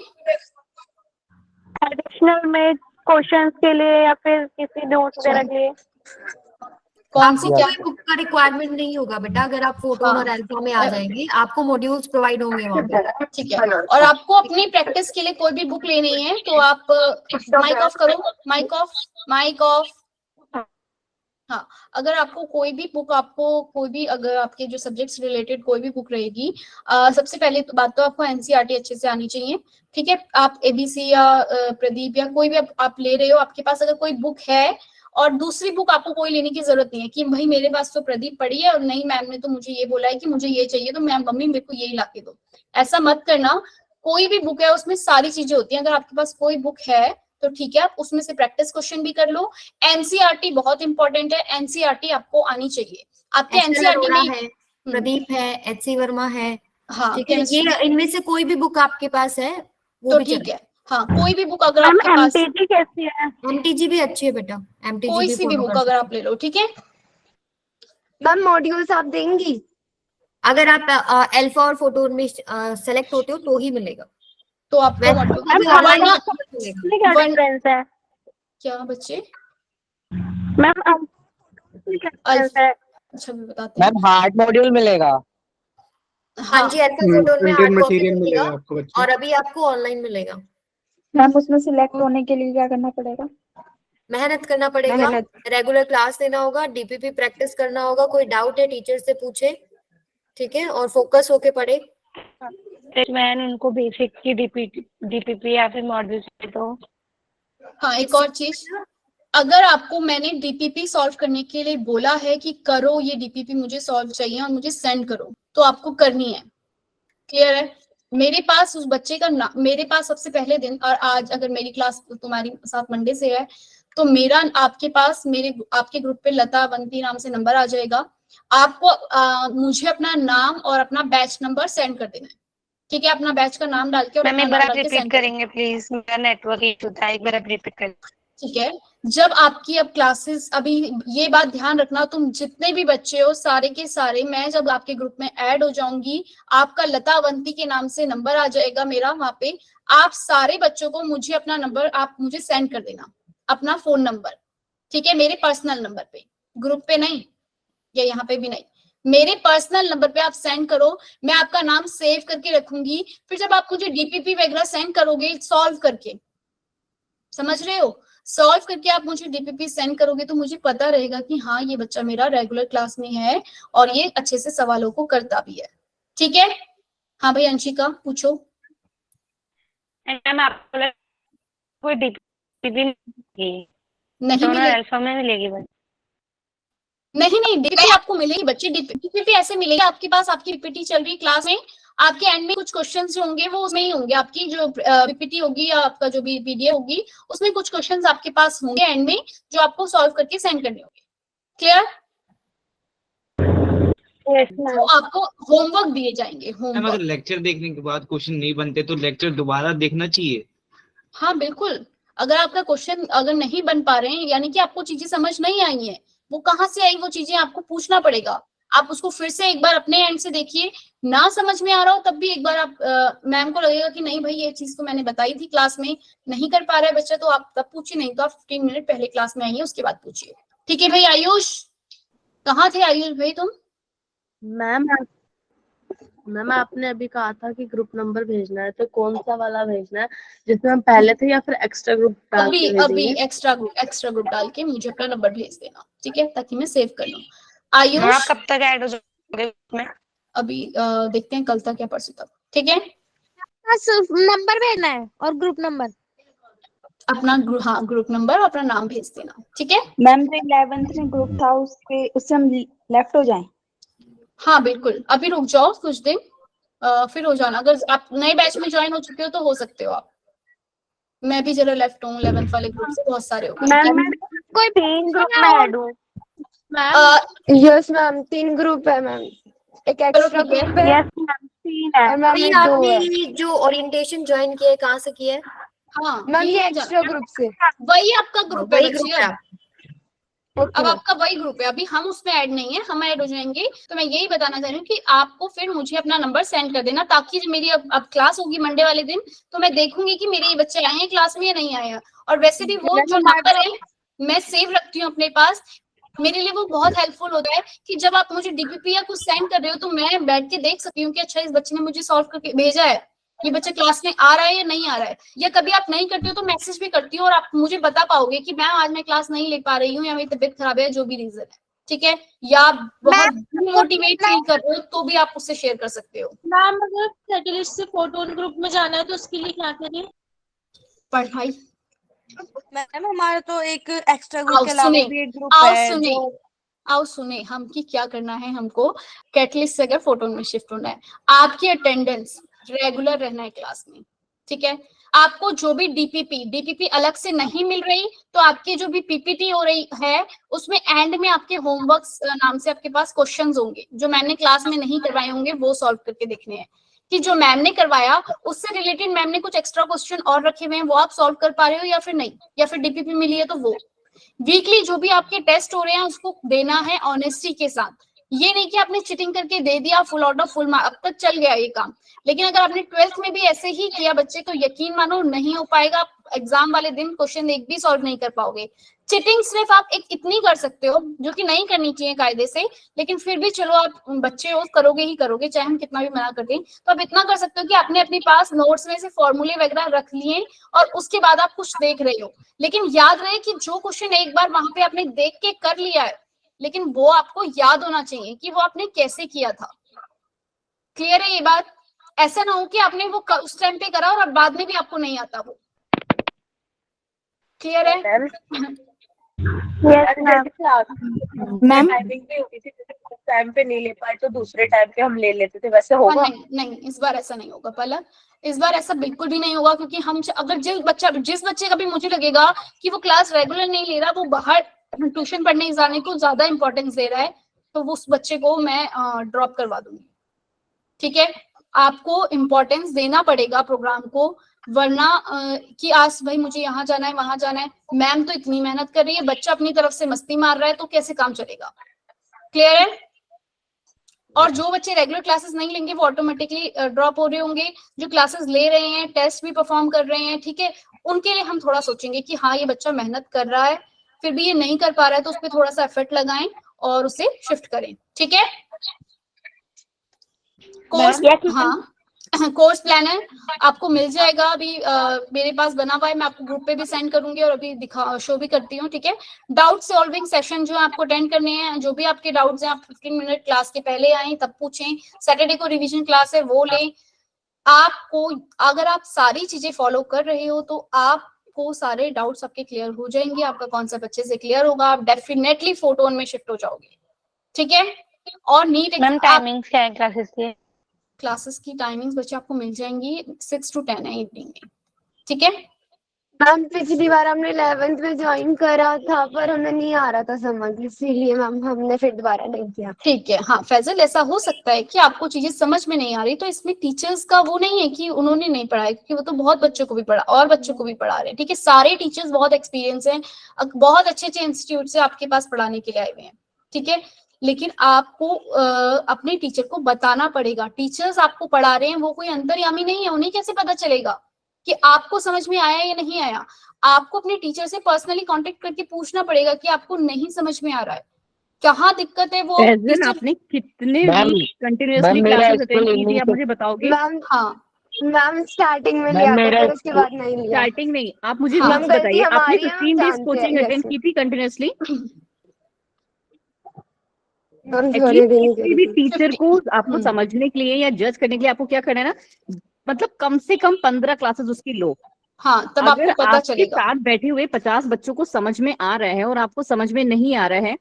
एडिशनल में क्वेश्चंस के लिए या फिर किसी नोट्स वगैरह के लिए? कौन सी? आपको क्या? कोई बुक का रिक्वायरमेंट नहीं होगा बेटा, अगर आप फोटोन हाँ। और अल्फा में आ जाएंगे आपको मॉड्यूल्स प्रोवाइड होंगे वहाँ पे। ठीक है, और आपको अपनी प्रैक्टिस के लिए कोई भी बुक लेनी है तो आप माइक ऑफ करो, माइक ऑफ, माइक ऑफ। हाँ, अगर आपको कोई भी बुक, आपको कोई भी अगर आपके जो सब्जेक्ट्स रिलेटेड कोई भी बुक रहेगी, सबसे पहले तो बात तो आपको एनसीईआरटी अच्छे से आनी चाहिए। ठीक है, आप एबीसी या प्रदीप या कोई भी आप ले रहे हो, आपके पास अगर कोई बुक है और दूसरी बुक आपको कोई लेने की जरूरत नहीं है कि भाई मेरे पास तो प्रदीप पढ़ी है और नहीं मैम ने तो मुझे ये बोला है कि मुझे ये चाहिए तो मैम मम्मी मेरे को यही ला के दो। ऐसा मत करना। कोई भी बुक है उसमें सारी चीजें होती हैं। अगर आपके पास कोई बुक है तो ठीक है, आप उसमें से प्रैक्टिस क्वेश्चन भी कर लो। एनसीईआरटी बहुत इंपॉर्टेंट है, एनसीईआरटी आपको आनी चाहिए। आपके एनसीईआरटी में है, प्रदीप है, एचसी वर्मा है। हाँ, ठीक है, ये इनमें से कोई भी बुक आपके पास है वो तो भी ठीक है। हाँ, कोई भी बुक अगर मैम आपके पास, एमटीजी कैसी है? एमटीजी भी अच्छी है बेटा, एमटीजी कोई भी सी भी follow बुक कर अगर सकते आप ले लो, ठीक है। मैम मॉड्यूल्स आप देंगी? हैं। अगर आप अल्फा और फोटोन में सेलेक्ट होते हो तो ही मिलेगा। तो आपको वैसे मॉड्यूल भी मैम online हमारा में मिलेगा। क्या डिफरेंस है? क्या बच्चे? मैम क्या डिफरेंस है? अच्छा मैं बताती हूँ। मैम हार्ड मॉड्यूल मिलेगा। हाँ जी, अल्फा फोटोन में प्रिंटेड हार्ड कॉपी मटेरियल मिलेगा मिलेगा आपको बच्चे। और अभी आपको ऑनलाइन मिलेगा। मैम उसमें सिलेक्ट होने के लिए क्या करना पड़ेगा? मेहनत करना पड़ेगा, रेगुलर क्लास देना होगा, डीपीपी प्रैक्टिस करना होगा, कोई डाउट है टीचर से पूछे, ठीक है, और फोकस होके पढ़े। मैंने उनको बेसिक की डीपीपी या फिर मॉडल चाहिए तो। हाँ, एक और चीज, अगर आपको मैंने डीपीपी सॉल्व करने के लिए बोला है कि करो ये डीपीपी मुझे सॉल्व चाहिए और मुझे सेंड करो, तो आपको करनी है। क्लियर है? मेरे पास उस बच्चे का मेरे पास सबसे पहले दिन, और आज अगर मेरी क्लास तुम्हारी साथ मंडे से है तो मेरा आपके पास आपके ग्रुप पे लता अवंती नाम से नंबर आ जाएगा। आपको मुझे अपना नाम और अपना बैच नंबर सेंड कर देना है। ठीक है, अपना बैच का नाम डाल के और अपना नाम डाल के सेंड करेंगे प्लीज, मेरा नेटवर्क इशू था, एक बार आप रिपीट करें। ठीक है, जब आपकी अब क्लासेस, अभी ये बात ध्यान रखना, तुम जितने भी बच्चे हो सारे के सारे, मैं जब आपके ग्रुप में ऐड हो जाऊंगी, आपका लता अवंती के नाम से नंबर आ जाएगा मेरा वहां पे। आप सारे बच्चों को मुझे अपना नंबर आप मुझे सेंड कर देना, अपना फोन नंबर। ठीक है, मेरे पर्सनल नंबर पे, ग्रुप पे नहीं या यहाँ पे भी नहीं, मेरे पर्सनल नंबर पे आप सेंड करो। मैं आपका नाम सेव करके रखूंगी, फिर जब आप मुझे डीपीपी वगैरह सेंड करोगे सॉल्व करके, समझ रहे हो, सॉल्व करके आप मुझे डीपीपी सेंड करोगे तो मुझे पता रहेगा कि हाँ ये बच्चा मेरा रेगुलर क्लास में है और ये अच्छे से सवालों को करता भी है। ठीक है? हाँ भाई अंशिका पूछो। मैम आपको कोई डीपीपी नहीं मिलेगी, अल्फा में मिलेगी बस? नहीं नहीं, डीपीपी आपको मिलेगी बच्चे। डीपीपी ऐसे मिलेगी आपके पास, आपकी पीपीटी चल रही क्लास में, आपके एंड में कुछ क्वेश्चंस जो होंगे वो उसमें ही होंगे। आपकी जो पीपीटी होगी या आपका जो भी पीडीएफ होगी उसमें कुछ क्वेश्चंस आपके पास होंगे एंड में जो आपको सॉल्व करके सेंड करने होंगे। क्लियर? तो आपको होमवर्क दिए जाएंगे, मैम अगर होमवर्क। लेक्चर देखने के बाद क्वेश्चन नहीं बनते तो लेक्चर दोबारा देखना चाहिए? हाँ बिल्कुल, अगर आपका क्वेश्चन अगर नहीं बन पा रहे हैं यानी कि आपको चीजें समझ नहीं आई है, वो कहाँ से आई वो चीजें आपको पूछना पड़ेगा। आप उसको फिर से एक बार अपने एंड से देखिए, ना समझ में आ रहा हो तब भी एक बार आप मैम को लगेगा कि नहीं भाई ये चीज तो मैंने बताई थी क्लास में, नहीं कर पा रहा है बच्चा, तो आप तब पूछिए, नहीं तो आप 15 मिनट पहले क्लास में आइए उसके बाद पूछिए। ठीक है भाई। आयुष, कहाँ थे आयुष भाई तुम? मैम मैम आपने अभी कहा था कि ग्रुप नंबर भेजना है, तो कौन सा वाला भेजना है, जिसमें हम पहले थे या फिर एक्स्ट्रा ग्रुप डाल अभी के अभी भेजेंगे? एक्स्ट्रा ग्रुप डाल के मुझे अपना नंबर भेज देना, ठीक है, ताकि मैं सेव कर लूं। आप आयुष कब तक ऐड हो जाओगे उसमें? अभी देखते हैं कल तक या परसों तक, ठीक है। सिर्फ नंबर भेजना है और ग्रुप नंबर। अपना हाँ ग्रुप नंबर और अपना नाम भेज देना, ठीक है। मैम जो 11th में ग्रुप था उससे हम लेफ्ट हो जाएं? हाँ बिल्कुल, अभी रुक जाओ कुछ दिन, फिर हो जाना। अगर आप नए बैच में ज्वाइन हो चुके हो तो हो सकते हो आप। मैं भी जरा लेफ्ट हूँ 11th वाले ग्रुप से, बहुत सारे हो गए। मैम कोई 3 ग्रुप में ऐड हूँ। यस मैम 3 ग्रुप है मैम, एक एक्स्ट्रा ग्रुप है। यस मैम 3 है। और मैम अभी एक 2 आपने है। ये जो ओरिएंटेशन ज्वाइन किया है कहाँ से किया है? हाँ मैम ये एक्स्ट्रा ग्रुप से। वही आपका ग्रुप है वही ग्रुप बच्चियों। है। अब आपका वही ग्रुप है, अभी हम उसमें ऐड नहीं है, हम ऐड हो जाएंगे। तो मैं यही बताना चाह रही हूँ कि आपको फिर मुझे अपना नंबर सेंड कर देना, ताकि जब मेरी अब क्लास होगी मंडे वाले दिन, तो मैं देखूंगी कि मेरे ये बच्चे आए हैं क्लास में या नहीं आए हैं। और वैसे भी वो जो नंबर है मैं सेव रखती हूँ अपने पास, मेरे लिए वो बहुत हेल्पफुल होता है कि जब आप मुझे डीपीपी या कुछ सेंड कर रहे हो तो मैं बैठ के देख सकती हूँ कि अच्छा इस बच्चे ने मुझे सॉल्व करके भेजा है, ये बच्चा क्लास में आ रहा है या नहीं आ रहा है। या कभी आप नहीं करते हो तो मैसेज भी करती हो और आप मुझे बता पाओगे कि मैम आज मैं क्लास नहीं ले पा रही हूँ या मेरी तबीयत खराब है, जो भी रीजन है, ठीक है। या आप बहुत मोटिवेट फील कर रहे हो तो भी आप उससे शेयर कर सकते हो। मैम अगर सेटलिस्ट से फोटोन ग्रुप में जाना है तो उसके लिए क्या करें? पढ़ाई। मैम हमारा तो एक एक्स्ट्रा ग्रुप के अलावा भी एक ग्रुप है आओ सुने हम कि क्या करना है। हमको कैटलिस्ट से अगर फोटोन में शिफ्ट होना है, आपकी अटेंडेंस रेगुलर रहना है क्लास में, ठीक है। आपको जो भी डीपीपी अलग से नहीं मिल रही तो आपकी जो भी पीपीटी हो रही है उसमें एंड में आपके होमवर्क नाम से आपके पास क्वेश्चंस होंगे जो मैंने क्लास में नहीं करवाए होंगे, वो सॉल्व करके देखने हैं कि जो मैम ने करवाया उससे रिलेटेड मैम ने कुछ एक्स्ट्रा क्वेश्चन और रखे हुए हैं, वो आप सॉल्व कर पा रहे हो या फिर नहीं, या फिर डीपीपी मिली है तो वो। वीकली जो भी आपके टेस्ट हो रहे हैं उसको देना है ऑनेस्टी के साथ। ये नहीं कि आपने चीटिंग करके दे दिया full out of full mark, अब तक चल गया ये काम। लेकिन अगर आपने 12th में भी ऐसे ही किया बच्चे, तो यकीन मानो नहीं हो पाएगा। एग्जाम वाले दिन क्वेश्चन एक भी सॉल्व नहीं कर पाओगे। चीटिंग सिर्फ आप एक इतनी कर सकते हो, जो कि नहीं करनी चाहिए कायदे से, लेकिन फिर भी चलो आप बच्चे हो, करोगे ही करोगे, चाहे हम कितना भी मना कर दें। तो आप इतना कर सकते हो कि आपने अपने पास नोट्स में से फॉर्मूले वगैरह रख लिए और उसके बाद आप कुछ देख रहे हो। लेकिन याद रहे कि जो क्वेश्चन एक बार वहां पे आपने देख के कर लिया है, लेकिन वो आपको याद होना चाहिए कि वो आपने कैसे किया था। क्लियर है ये बात? ऐसा ना हो कि आपने वो उस टाइम पे करा और बाद में भी आपको नहीं आता वो। क्लियर है? मैम टाइम पे नहीं ले पाए तो दूसरे टाइम पे हम ले लेते थे, वैसे होगा? नहीं, इस बार ऐसा नहीं होगा पलक, इस बार ऐसा बिल्कुल भी नहीं होगा। क्योंकि हम अगर जिस बच्चे का भी मुझे लगेगा कि वो क्लास रेगुलर नहीं ले रहा, वो बाहर ट्यूशन पढ़ने जाने को ज्यादा इंपॉर्टेंस दे रहा है, तो वो उस बच्चे को मैं ड्रॉप करवा दूंगी, ठीक है। आपको इम्पोर्टेंस देना पड़ेगा प्रोग्राम को, वरना कि आज भाई मुझे यहाँ जाना है वहां जाना है, मैम तो इतनी मेहनत कर रही है, बच्चा अपनी तरफ से मस्ती मार रहा है, तो कैसे काम चलेगा? क्लियर है? और जो बच्चे रेगुलर क्लासेस नहीं लेंगे वो ऑटोमेटिकली ड्रॉप हो रहे होंगे। जो क्लासेस ले रहे हैं, टेस्ट भी परफॉर्म कर रहे हैं, ठीक है, उनके लिए हम थोड़ा सोचेंगे कि हाँ ये बच्चा मेहनत कर रहा है, फिर भी ये नहीं कर पा रहा है, तो उस पर थोड़ा सा एफर्ट लगाएं और उसे शिफ्ट करें, ठीक है। कोर्स, हाँ कोर्स प्लानर आपको मिल जाएगा अभी, मेरे पास बना हुआ है, मैं आपको ग्रुप पे भी सेंड करूंगी और अभी शो भी करती हूँ, ठीक है। डाउट सॉल्विंग सेशन जो आपको अटेंड करने हैं, जो भी आपके डाउट्स हैं आप 15 मिनट क्लास के पहले आए तब पूछें। सैटरडे को रिवीजन क्लास है वो लें। आपको अगर आप सारी चीजें फॉलो कर रहे हो तो आपको सारे डाउट्स आपके क्लियर हो जाएंगे, आपका कॉन्सेप्ट अच्छे से क्लियर होगा, आप डेफिनेटली फोटोन में शिफ्ट हो जाओगे, ठीक है। और नीट मैम टाइमिंग्स क्या है क्लासेस की? क्लासेस की टाइमिंग्स बच्चे आपको मिल जाएंगी 6 to 10 है इवनिंग में, ठीक है। मैम पिछली बार हमने 11th में ज्वाइन करा था पर हमें नहीं आ रहा था समझ, इसीलिए मैम हमने फिर दोबारा नहीं किया। ठीक है, हाँ फैजल, ऐसा हो सकता है कि आपको चीजें समझ में नहीं आ रही, तो इसमें टीचर्स का वो नहीं है कि उन्होंने नहीं पढ़ाया, क्योंकि वो तो बहुत बच्चों को भी पढ़ा और बच्चों को भी पढ़ा रहे हैं, ठीक है। सारे टीचर्स बहुत एक्सपीरियंस हैं, बहुत अच्छे अच्छे इंस्टीट्यूट से आपके पास पढ़ाने के लिए आए हुए हैं, ठीक है। लेकिन आपको अपने टीचर को बताना पड़ेगा, टीचर्स आपको पढ़ा रहे हैं वो कोई अंतर्यामी नहीं है, उन्हें कैसे पता चलेगा कि आपको समझ में आया या नहीं आया। आपको अपने टीचर से पर्सनली कांटेक्ट करके पूछना पड़ेगा कि आपको नहीं समझ में आ रहा है, कहाँ दिक्कत है वो फैजल टीचर। आपने कितने मैम वीक कंटिन्यूअसली मेरा क्लासेस स्कूल अटेंड की थी, इवनिंग आप से मुझे बताओगे? मैम हाँ मैम स्टार्टिंग में मैम लिया था, मेरा फिर उसके बाद नहीं लिया। स्टार्टिंग नहीं, आप मुझे हाँ। वीक्स मैम गलती बताइए, आपने हमारी है, 15 हम डेज जानते हैं। कोचिंग यस अटेंड की थी कंटिन्यूअसली? मैम सॉरी एटलीस्ट नहीं किसी भी करी थी। टीचर को आपको हम्म। समझने के लिए या जज करने के लिए आपको क्या करना है ना, मतलब कम से कम 15 क्लासेस उसकी लो। हाँ तब अगर आपको पता आपके चलेगा। साथ बैठे हुए 50 बच्चों को समझ में आ रहा है और आपको समझ में नहीं आ रहा है,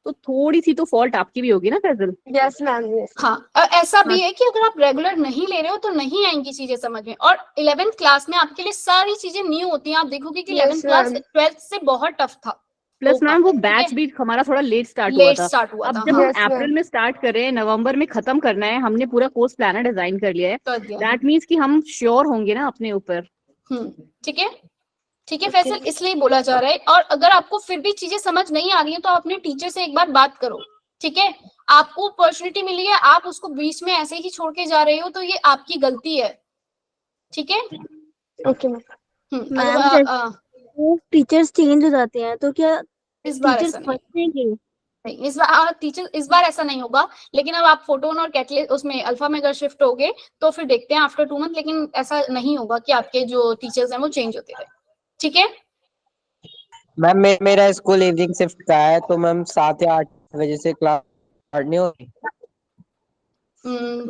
तो थोड़ी सी तो फॉल्ट आपकी भी होगी ना फैजल। Yes ma'am yes. हाँ और ऐसा भी हाँ। है कि अगर आप रेगुलर नहीं ले रहे हो तो नहीं आएंगी चीजें समझ में। और 11th क्लास में आपके लिए सारी चीजें न्यू होती हैं। आप देखोगे कि 11th yes class ma'am. 12th से बहुत टफ था। प्लस मैम वो ठीक है? बैच भी हमारा थोड़ा लेट स्टार्ट हुआ लेट था। स्टार्ट हुआ था। अब जब हाँ हम यस मैम। अप्रैल में स्टार्ट कर रहे हैं, नवंबर में खत्म करना है, हमने पूरा कोर्स प्लानर डिजाइन कर लिया है, कर दिया। दैट मीन्स कि हम श्योर होंगे ना अपने ऊपर। ठीक है ठीक है फैसल, इसलिए बोला जा रहा है। और अगर आपको फिर भी चीजें समझ नहीं आ रही है तो आप अपने टीचर से एक बार बात करो। ठीक है, आपको अपॉर्चुनिटी मिली है, आप उसको बीच में ऐसे ही छोड़ के जा रहे हो तो ये आपकी गलती है। ठीक है okay ma'am. Ma'am teachers change हो जाते हैं तो क्या इस बार टीचर्स ऐसा नहीं समझेंगे? नहीं, इस बार टीचर इस बार ऐसा नहीं होगा। लेकिन अब आप फोटोन और कैटलिस्ट उसमें अल्फा में अगर शिफ्ट होगे तो फिर देखते हैं आफ्टर 2 मंथ। लेकिन ऐसा नहीं होगा कि आपके जो टीचर्स हैं वो चेंज होते रहे। ठीक है मैम मेरा स्कूल इवनिंग शिफ्ट का है, तो मैम 7 या 8 बजे से क्लास स्टार्ट नहीं होगी।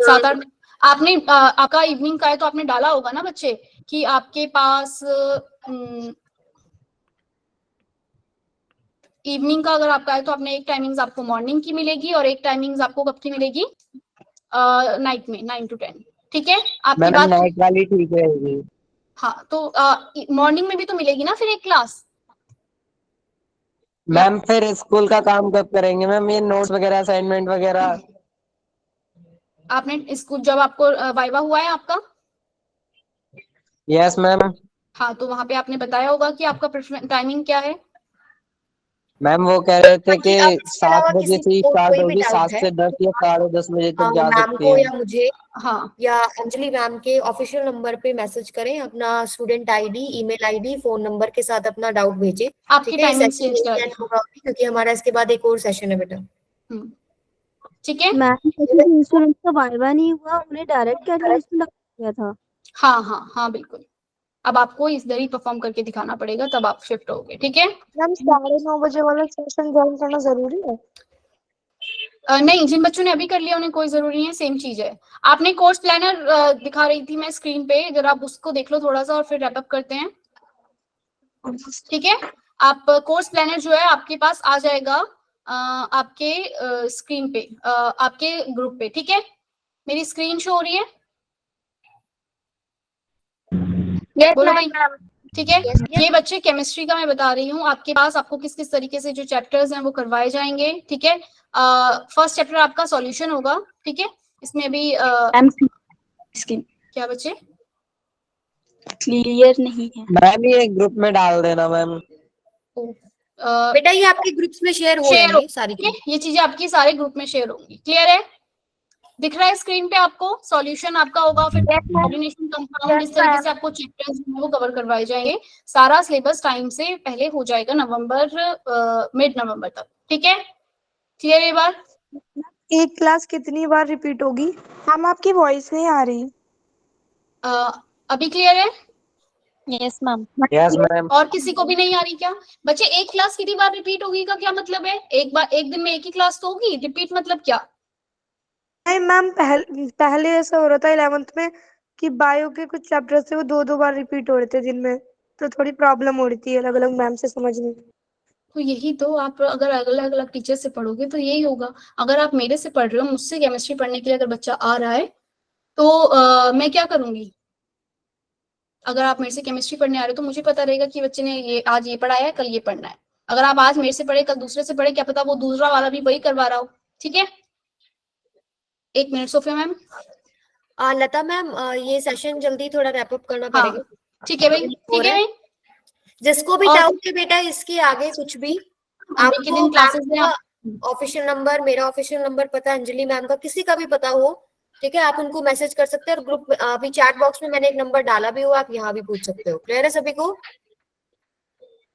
7-8 आपने आपका इवनिंग का है तो आपने डाला होगा ना बच्चे कि आपके पास इवनिंग का अगर आपका है तो आपने एक टाइमिंग्स आपको मॉर्निंग की मिलेगी और एक टाइमिंग्स आपको कब की मिलेगी, नाइट में 9 to 10। ठीक है आपकी मैम बात। नाइट वाली ठीक रहेगी। हाँ तो मॉर्निंग में भी तो मिलेगी ना फिर एक क्लास। मैम फिर स्कूल का काम कब करेंगे मैम, ये नोट्स वगैरह असाइनमेंट वगैरह? आपने स्कूल जब आपको वाइवा हुआ है आपका, यस मैम। हाँ तो वहां पे आपने बताया होगा कि आपका टाइमिंग क्या है। मैम वो कह रहे थे कि अब इसके 7 अलावा बजे किसी से ही को स्टार्ट कोई भी होगी, डाउट 7 है से 10 या 10:30 बजे तक जा मैम सकती को है। या मुझे हाँ या अंजलि मैम के ऑफिशियल नंबर पे मैसेज करें, अपना student ID, email ID, phone number के साथ अपना डाउट भेजें। आपकी ठीक है, टाइमिंग सेशन चेंज कर नहीं होगा क्योंकि हमारा इसके बाद एक और सेशन है बेटा। ठीक है मैम किसी स्टूडेंट का वाइवा नहीं हुआ, उन्हें डायरेक्ट कैटलिस्ट में लगा दिया था। हाँ हाँ हाँ बिल्कुल। अब आपको इस दर ही परफॉर्म करके दिखाना पड़ेगा तब आप शिफ्ट होगे। ठीक है मैम 9:30 बजे वाला सेशन ज्वाइन करना जरूरी है? नहीं, जिन बच्चों ने अभी कर लिया उन्हें कोई जरूरी नहीं है, सेम चीज है। आपने कोर्स प्लानर दिखा रही थी मैं स्क्रीन पे, अगर आप उसको देख लो थोड़ा सा और फिर रैप अप करते हैं। ठीक है, आप कोर्स प्लानर जो है आपके पास आ जाएगा आपके स्क्रीन पे, आपके ग्रुप पे। ठीक है, मेरी स्क्रीन शो हो रही है? बोलो भाई। ठीक है, ये बच्चे केमिस्ट्री का मैं बता रही हूँ आपके पास, आपको किस किस तरीके से जो चैप्टर्स हैं वो करवाए जाएंगे। ठीक है, फर्स्ट चैप्टर आपका सॉल्यूशन होगा। ठीक है, इसमें भी क्या बच्चे क्लियर नहीं है? मैम ये ग्रुप में डाल देना मैम। बेटा ये आपके ग्रुप्स में शेयर हो शेयर रहे हैं सारी ठीक है, ये चीजें आपकी सारे ग्रुप में शेयर होंगी। क्लियर है? दिख रहा है स्क्रीन पे आपको? सॉल्यूशन आपका होगा, फिर कोऑर्डिनेशन कंपाउंड, इस तरीके से आपको चैप्टर्स वो कवर करवाए जाएंगे। सारा सिलेबस टाइम से पहले हो जाएगा, नवंबर मिड नवंबर तक। ठीक है, क्लियर है बात? एक क्लास कितनी बार रिपीट होगी? हम आपकी वॉइस नहीं आ रही। अभी क्लियर है? Yes ma'am. Yes ma'am. और किसी को भी नहीं आ रही क्या बच्चे? एक क्लास कितनी बार रिपीट होगी का क्या मतलब है? एक बार एक दिन में एक ही क्लास तो होगी, रिपीट मतलब क्या? नहीं मैम, पहले ऐसा हो रहा था 11th में कि बायो के कुछ चैप्टर थे वो 2-2 बार रिपीट हो रहे थे दिन में, तो थोड़ी प्रॉब्लम हो रही थी अलग अलग मैम से समझने। तो यही तो, आप अगर अलग अलग टीचर से पढ़ोगे तो यही होगा। अगर आप मेरे से पढ़ रहे हो, मुझसे केमिस्ट्री पढ़ने के लिए अगर बच्चा आ रहा है तो मैं क्या करूंगी? अगर आप मेरे से केमिस्ट्री पढ़ने आ रहे हो तो मुझे पता रहेगा कि बच्चे ने ये आज ये पढ़ाया है, कल ये पढ़ना है। अगर आप आज मेरे से पढ़े कल दूसरे से पढ़े, क्या पता वो दूसरा वाला भी वही करवा रहा हो। ठीक है, एक मिनट सोफिया मैम। लता मैम ये सेशन जल्दी थोड़ा रैप अप करना हाँ पड़ेगा। ठीक है भाई, ठीक है भाई। जिसको भी और- डाउट है बेटा इसके आगे कुछ भी, अभी के दिन क्लासेस में ऑफिशियल नंबर, मेरा ऑफिशियल नंबर पता है, अंजलि मैम का, किसी का भी पता हो, ठीक है, आप उनको मैसेज कर सकते हैं। और ग्रुप अभी चैट बॉक्स में मैंने एक नंबर डाला भी हो, आप यहाँ भी पूछ सकते हो। क्लियर है सभी को?